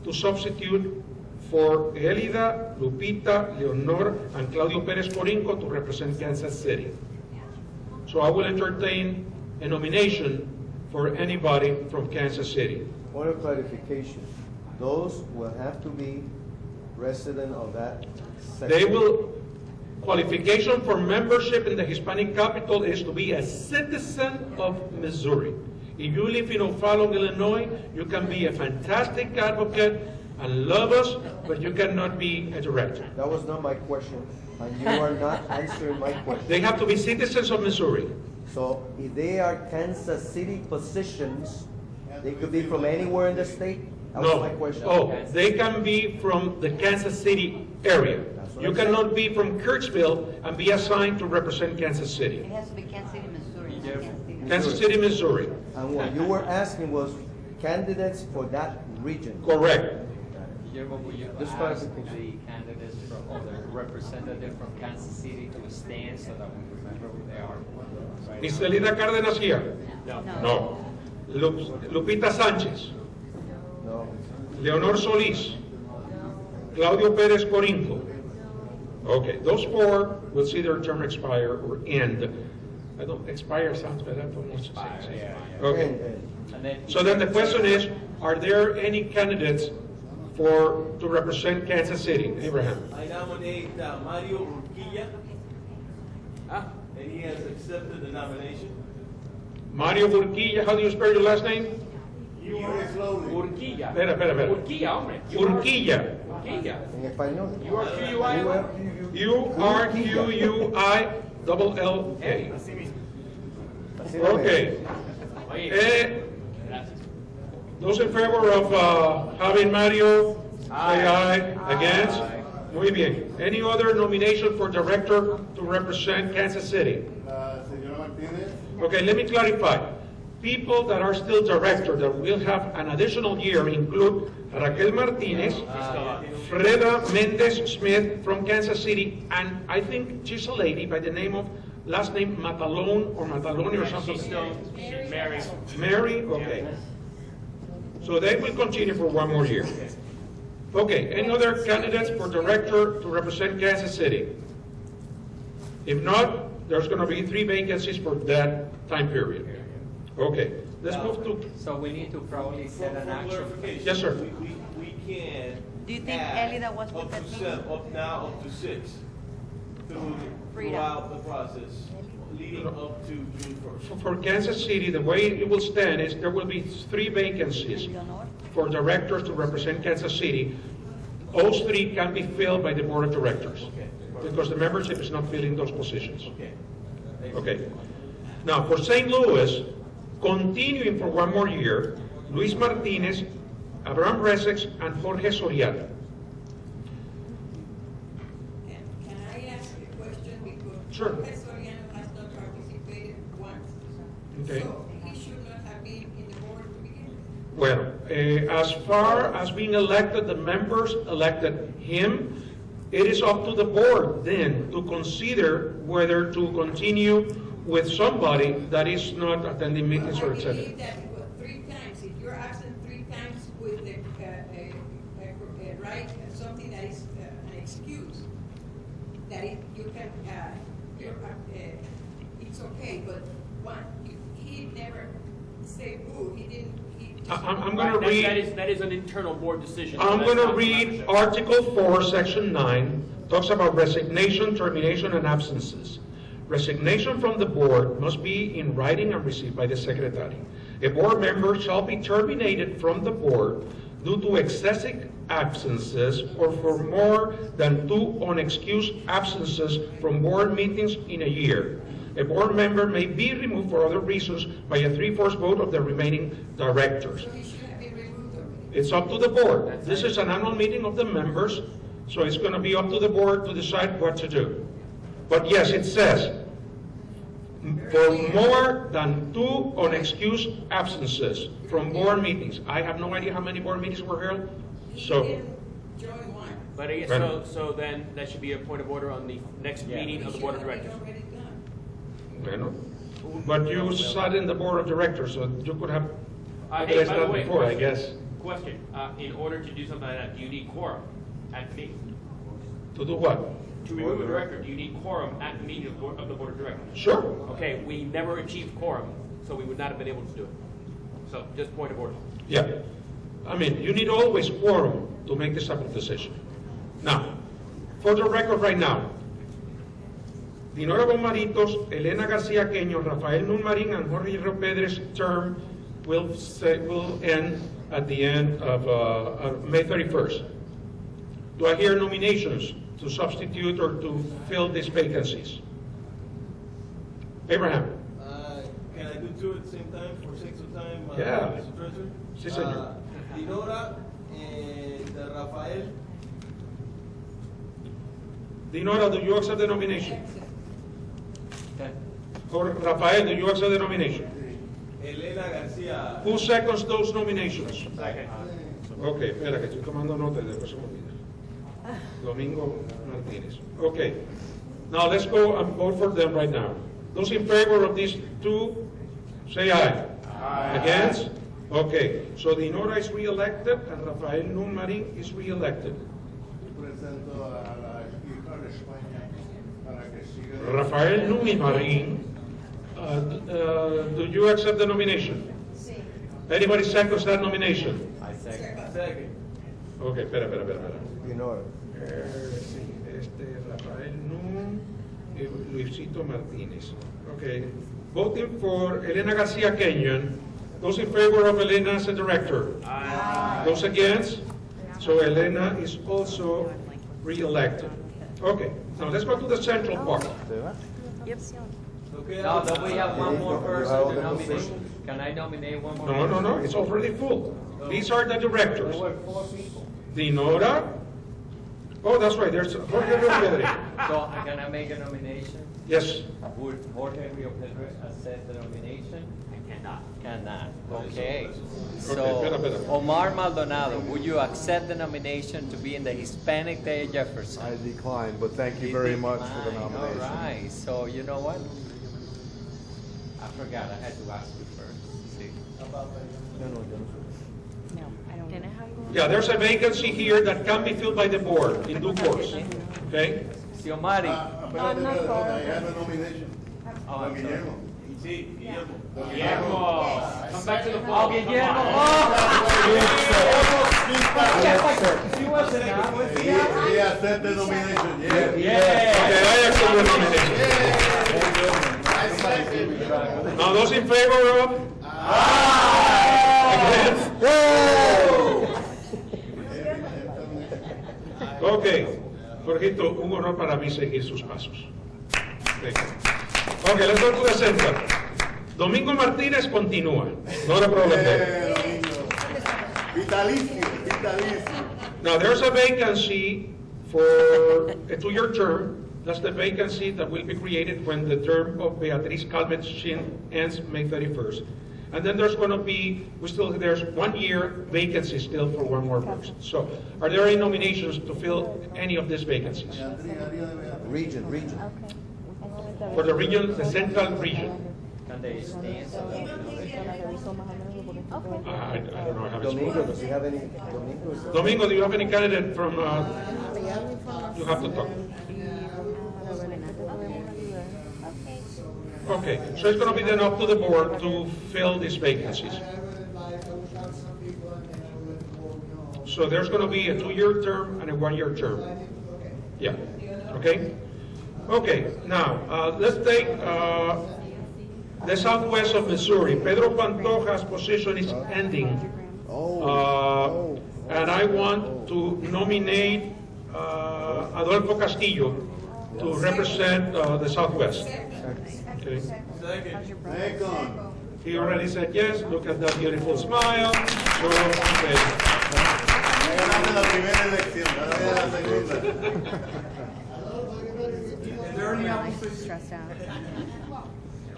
to substitute for Elida, Lupita, Leonor, and Claudio Perez Corinco to represent Kansas City. So I will entertain a nomination for anybody from Kansas City.
Point of clarification, those will have to be resident of that section.
They will, qualification for membership in the Hispanic capital is to be a citizen of Missouri. If you live in O'Fallon, Illinois, you can be a fantastic advocate and love us, but you cannot be a director.
That was not my question, and you are not answering my question.
They have to be citizens of Missouri.
So if they are Kansas City positions, they could be from anywhere in the state? That was my question.
Oh, they can be from the Kansas City area. You cannot be from Kirksville and be assigned to represent Kansas City.
It has to be Kansas City, Missouri.
Kansas City, Missouri.
And what you were asking was candidates for that region.
Correct.
Guillermo, will you
This
ask
clarification.
the candidates from, or the representative from Kansas City to stand so that we remember who they are? Right
Miss
now?
Elida Cárdenas here? No. Lupita Sánchez?
No.
Leonor Solís? Claudio Pérez Corinco? Okay, those 4 will see their term expire or end. I don't, expire sounds better. I don't know what to say. Okay.
And then
So then the question is, are there any candidates to represent Kansas City? Abraham.
I nominate Mario Urquilla, and he has accepted the nomination.
Mario Urquilla, how do you spell your last name?
Urquilla.
Espera.
Urquilla, hombre.
Urquilla.
Urquilla.
En español.
Urquilla. Okay. Those in favor of having Mario, say aye. Against? Muy bien. Any other nomination for director to represent Kansas City?
Señor Martínez.
Okay, let me clarify. People that are still director that will have an additional year include Raquel Martinez, Freda Mendez Smith from Kansas City, and I think she's a lady by the name of, last name Matalone or Mataloni or something.
She's Mary.
Mary? Okay. So they will continue for 1 more year. Okay, any other candidates for director to represent Kansas City? If not, there's going to be 3 vacancies for that time period. Okay, let's move to...
So we need to probably set an action.
Yes, sir.
We can.
Do you think
add
Elida was with
up
that
to
team?
7, up now up to 6 throughout the process, leading up to June 1st.
For Kansas City, the way it will stand is there will be 3 vacancies for directors to represent Kansas City. Those 3 can be filled by the board of directors because the membership is not filling those positions. Okay. Now, for St. Louis, continuing for 1 more year, Luis Martinez, Abraham Resex, and Jorge Soriano.
Can I ask a question? Because
Sure.
Jorge Soriano has not participated once.
Okay.
So he should not have been in the board to begin with.
Well, as far as being elected, the members elected him. It is up to the board then to consider whether to continue with somebody that is not attending meetings or
I
etc.
believe that 3 times, if you're absent 3 times with the right, something that is an excuse, that you can, it's okay, but he never said boo, he didn't.
I'm going to read.
That is an internal board decision.
I'm
That's
going to
not
read
membership.
Article 4, Section 9, talks about resignation, termination, and absences. Resignation from the board must be in writing and received by the secretary. A board member shall be terminated from the board due to excessive absences or for more than 2 unexcused absences from board meetings in a year. A board member may be removed for other reasons by a 3/4 vote of the remaining directors. It's up to the board. This is an annual meeting of the members, so it's going to be up to the board to decide what to do. But yes, it says, for more than 2 unexcused absences from board meetings. I have no idea how many board meetings were held, so.
But again, so then that should be a point of order on the next meeting of the board of directors.
Bueno, but you sat in the board of directors, so you could have
Hey,
addressed
by the
that
way,
before, I guess.
Question, in order to do something like that, do you need quorum at the meeting?
To do what?
To remove a director, do you need quorum at the meeting of the board of directors?
Sure.
Okay, we never achieved quorum, so we would not have been able to do it. So, just point of order.
Yeah. I mean, you need always quorum to make this type of decision. Now, for the record right now, Dinora Bomaritos, Elena Garcia Queño, Rafael Nunmarín, and Jorge Pedre's term will end at the end of May 31st. Do I hear nominations to substitute or to fill these vacancies? Abraham?
Can I do two at the same time for sake of time,
Yeah.
Mr. Treasurer?
Sí, señor.
Dinora and Rafael.
Dinora, do you accept the nomination? Or Rafael, do you accept the nomination?
Elena Garcia.
Who seconds those nominations?
Second.
Okay, espera que estoy tomando nota y después se me olvida. Domingo Martínez. Okay. Now let's go and vote for them right now. Those in favor of these two, say aye. Aye. Against? Okay. So Dinora is re-elected and Rafael Nunmarín is re-elected.
Presento a la hija de España para que siga.
Rafael Nunmarín, do you accept the nomination? Anybody seconds that nomination?
I second.
Second.
Okay, espera.
Dinora.
Rafael Nun y Luisito Martínez. Okay. Voting for Elena Garcia Kenyon. Those in favor of Elena as a director? Aye. Those against? So Elena is also re-elected. Okay. Now let's go to the central part.
No, don't we have one more person to nominate? Can I nominate one more?
No. It's already full. These are the directors.
There were 4 people.
Dinora. Oh, that's right. There's Jorge Pedre.
So, can I make a nomination?
Yes.
Would Jorge Rio Pedro accept the nomination? I cannot. Cannot. Okay. So,
espera.
Omar Maldonado, would you accept the nomination to be in the Hispanic Day at Jefferson?
I decline, but thank you very much for the nomination.
All right. So, you know what? I forgot. I had to ask you first. See.
Yeah, there's a vacancy here that can be filled by the board in due course. Okay?
Xiomari.
I have a nomination.
Oh, I'm sorry.
Guillermo.
Sí, Guillermo.
Guillermo, come back to the floor.
Oh, Guillermo. He wasn't out with
He accepted the nomination. Yeah.
Okay, I accept the nomination. Now, those in favor of? Against? Okay. Jorgito, un honor para mí seguir sus pasos. Okay, let's go to the center. Domingo Martínez continúa. No hay problema.
Vitalicio.
Now, there's a vacancy for a 2-year term. That's the vacancy that will be created when the term of Beatriz Calmet Shin ends May 31st. And then there's going to be, there's 1 year vacancy still for 1 more person. So, are there any nominations to fill any of these vacancies?
Region.
For the region, the central region.
Can they stand?
I don't know. I haven't
Domingo,
spoken.
does he have any? Domingo?
Domingo, do you have any candidate from, you have to talk. Okay, so it's going to be then up to the board to fill these vacancies. So there's going to be a 2-year term and a 1-year term. Yeah, okay? Okay, now, let's take the southwest of Missouri. Pedro Pantoja's position is ending. And I want to nominate Adolfo Castillo to represent the southwest. Okay.
Second.
He already said yes. Look at that beautiful smile. So, okay.
La primera elección, ahora la segunda.
Is there any opposition? Stressed out.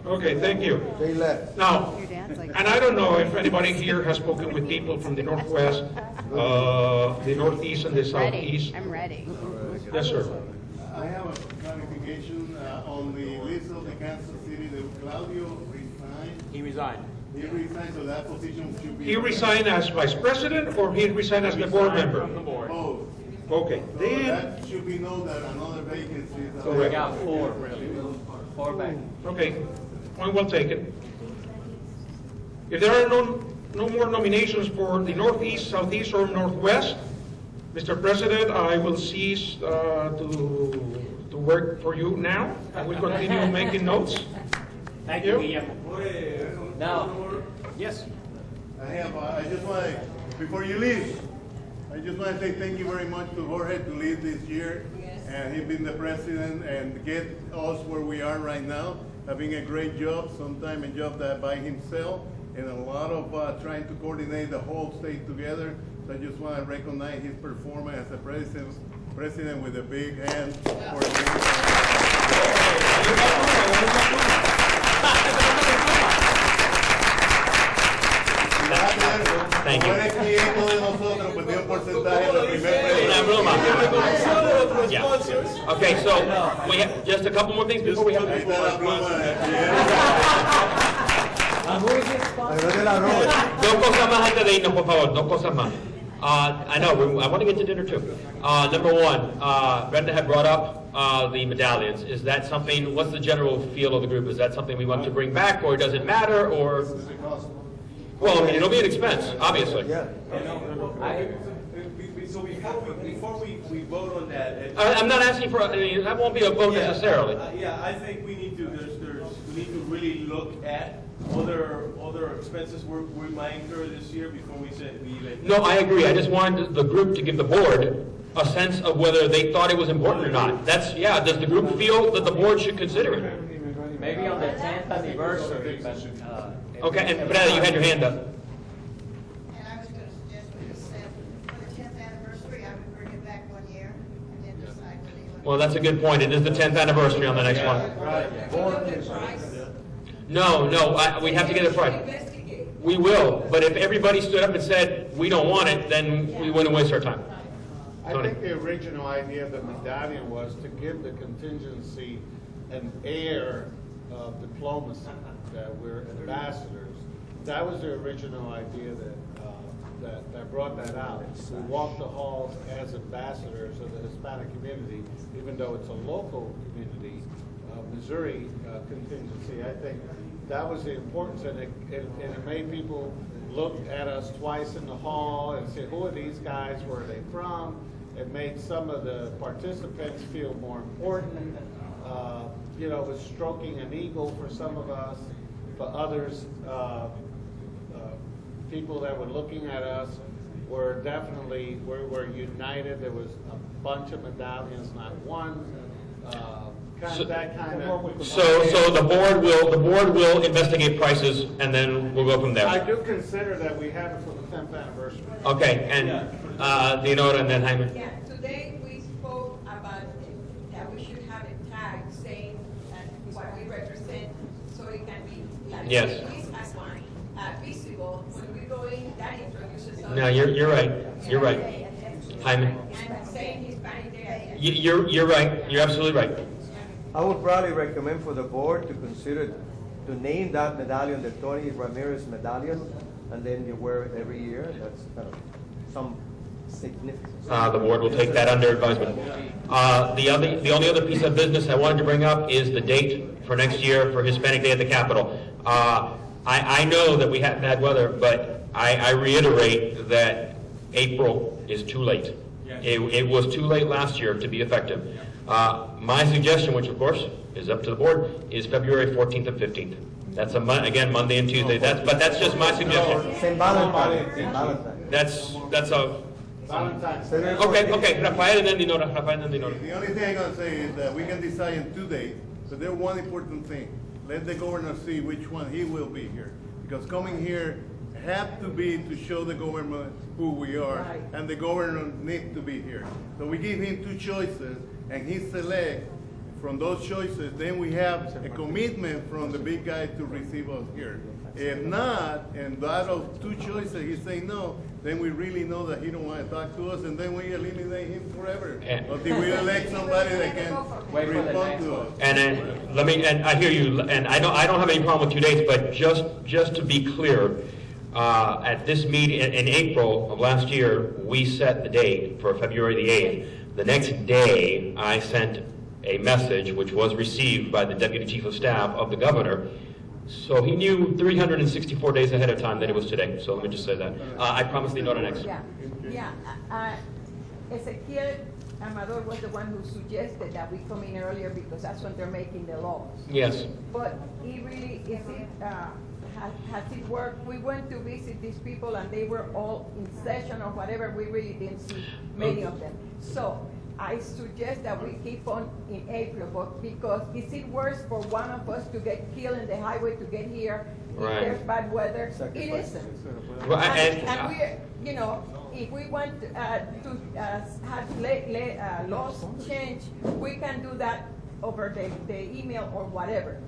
Okay, thank you.
They left.
Now,
Your dad's like.
and I don't know if anybody here has spoken with people from the northwest, the northeast, and the southeast.
I'm ready.
Yes, sir.
I have a clarification on the list of the Kansas City that Claudio resigned.
He resigned.
He resigned, so that position should be.
He resigned as vice president, or he resigned as the board member?
From the board.
Both.
Okay,
So
then,
that should be known that another vacancy is.
So we got four, really. Four back.
okay, point well taken. If there are no more nominations for the northeast, southeast, or northwest, Mr. President, I will cease to work for you now. I will continue making notes.
Thank you, Guillermo. Now, yes.
I just want to, before you leave, I just want to say thank you very much to Jorge to lead this year. And he's been the president and get us where we are right now, having a great job, sometimes a job that by himself, and a lot of trying to coordinate the whole state together. So I just want to recognize his performance as a president with a big hand for
Thank you. Una broma. Yeah. Okay, so we have just a couple more things before we have. Dos cosas más antes de irnos, por favor. Dos cosas más. I know, I want to get to dinner too. Number one, Brenda had brought up the medallions. Is that something, what's the general feel of the group? Is that something we want to bring back, or does it matter, or? Well, I mean, it'll be an expense, obviously.
Yeah.
So before we vote on that.
I'm not asking for, I mean, that won't be a vote necessarily.
Yeah, I think we need to, we need to really look at other expenses we might incur this year before we said we even.
No, I agree. I just wanted the group to give the board a sense of whether they thought it was important or not. That's, yeah, does the group feel that the board should consider it?
Maybe on the 10th anniversary, but,
Okay, and Brenda, you had your hand up.
And I was going to suggest what you said, for the 10th anniversary, I would bring it back 1 year and then decide whether you want.
Well, that's a good point. It is the 10th anniversary on the next one. No, we have to get it right. We will, but if everybody stood up and said, we don't want it, then we wouldn't waste our time.
I think the original idea of the medallion was to give the contingency an air of diplomacy, that we're ambassadors. That was the original idea that brought that out. We walk the halls as ambassadors of the Hispanic community, even though it's a local community, Missouri contingency. I think that was the importance, and it made people look at us twice in the hall and say, who are these guys? Where are they from? It made some of the participants feel more important. It was stroking an ego for some of us. For others, people that were looking at us were definitely, we're united. There was a bunch of medallions, not one. So the board will investigate prices, and then we'll go from there. I do consider that we have it for the 10th anniversary.
Okay, and Dinora and then Jaime.
Yeah, today we spoke about that we should have a tag saying what we represent, so it can be
Yes.
visible when we go in. That introduces us.
No, you're right. You're right, Jaime.
And saying Hispanic Day.
You're right. You're absolutely right.
I would probably recommend for the board to consider to name that medallion the Tony Ramirez medallion, and then you wear it every year. That's kind of some significance.
The board will take that under advisement. The only other piece of business I wanted to bring up is the date for next year for Hispanic Day at the Capitol. I know that we had bad weather, but I reiterate that April is too late. It was too late last year to be effective.
My suggestion, which of course is up to the board, is February 14th and 15th. That's again, Monday and Tuesday. But that's just my suggestion.
St. Valentine.
That's a...
Valentine's.
Okay, Rafael and then Dinora.
The only thing I'm gonna say is that we can decide in 2 days, but there's one important thing. Let the governor see which one he will be here. Because coming here have to be to show the government who we are, and the governor needs to be here. So we give him 2 choices, and he select from those choices, then we have a commitment from the big guy to receive us here. If not, and out of 2 choices he say no, then we really know that he don't want to talk to us, and then we eliminate him forever. Until we elect somebody that can respond to us.
And then I hear you, and I don't have any problem with 2 dates, but just to be clear, at this meeting in April of last year, we set the date for February the 8th. The next day, I sent a message which was received by the Deputy Chief of Staff of the Governor. So he knew 364 days ahead of time that it was today. So let me just say that. I promise the note next.
Ezequiel Amador was the one who suggested that we come in earlier because that's when they're making the laws.
Yes.
But he really, has it worked? We went to visit these people and they were all in session or whatever. We really didn't see many of them. So I suggest that we keep on in April, but because is it worse for one of us to get killed in the highway to get here
Right.
if there's bad weather? It isn't.
Well,
And we're, if we want to have laws change, we can do that over the email or whatever.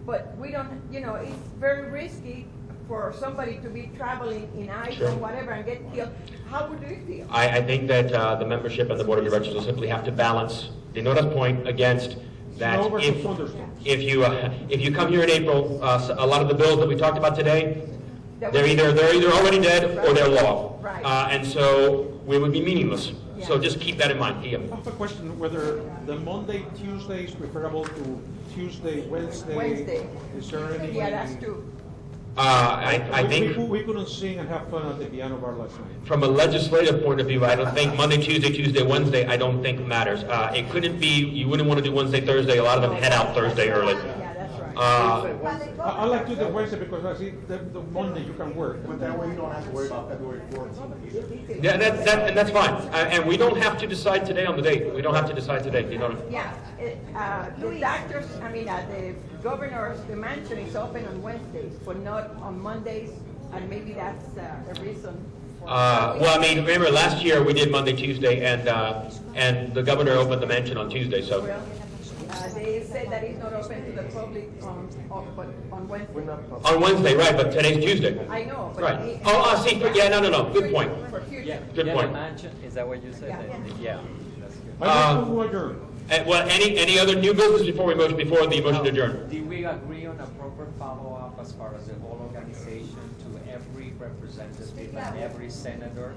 But we don't, it's very risky for somebody to be traveling in ice or whatever and get killed. How would you feel?
I think that the membership and the board of directors will simply have to balance Dinora's point against that. If you come here in April, a lot of the bills that we talked about today, they're either already dead or they're law, and so we would be meaningless. So just keep that in mind. Ian.
I have a question: whether the Monday, Tuesday is preferable to Tuesday, Wednesday? Is there any?
Yeah, that's true.
I think
we couldn't sing and have fun at the piano bar last night.
from a legislative point of view, I don't think Monday, Tuesday, Wednesday, I don't think matters. It couldn't be, you wouldn't want to do Wednesday, Thursday. A lot of them head out Thursday early.
Yeah, that's right.
I like to do the Wednesday because I see the Monday you can work.
But that way you don't have to worry about February 14th.
Yeah, and that's fine. And we don't have to decide today on the date. We don't have to decide today. You know.
Yeah, the doctors, the governors, the mansion is open on Wednesdays, but not on Mondays, and maybe that's the reason.
Well, remember last year we did Monday, Tuesday, and the governor opened the mansion on Tuesday. So.
Well, they said that it's not open to the public on Wednesday.
On Wednesday, right? But today's Tuesday.
I know. But
Right. See. Yeah, no. Good point. Good point.
Is that what you said? Yeah. That's good.
Well, any other new business before the motion to adjourn?
Did we agree on a proper follow-up as far as the whole organization to every representative and every senator?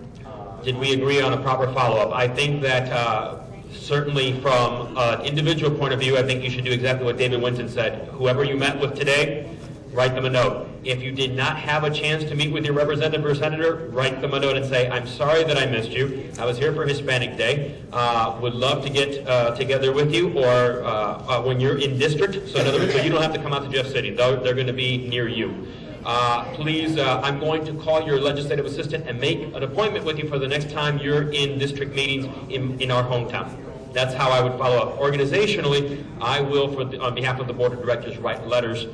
Did we agree on a proper follow-up? I think that certainly from an individual point of view, I think you should do exactly what David Winton said. Whoever you met with today, write them a note. If you did not have a chance to meet with your representative or senator, write them a note and say, I'm sorry that I missed you. I was here for Hispanic Day. Would love to get together with you, or when you're in district, so in other words, so you don't have to come out to Jeff City. They're going to be near you. Please, I'm going to call your legislative assistant and make an appointment with you for the next time you're in district meetings in our hometown. That's how I would follow up. Organizationally, I will, on behalf of the board of directors, write letters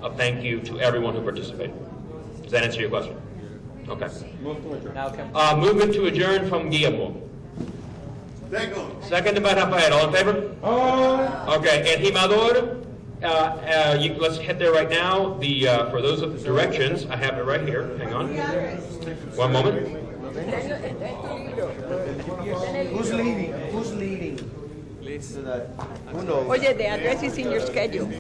of thank you to everyone who participated. Does that answer your question? Okay. Movement to adjourn from Guillermo. Second by Rafael. All in favor? Okay. El Jimador. Let's head there right now. For those of the directions, I have it right here. Hang on. One moment.
Who's leading? Who knows?
Oye, the address is in your schedule.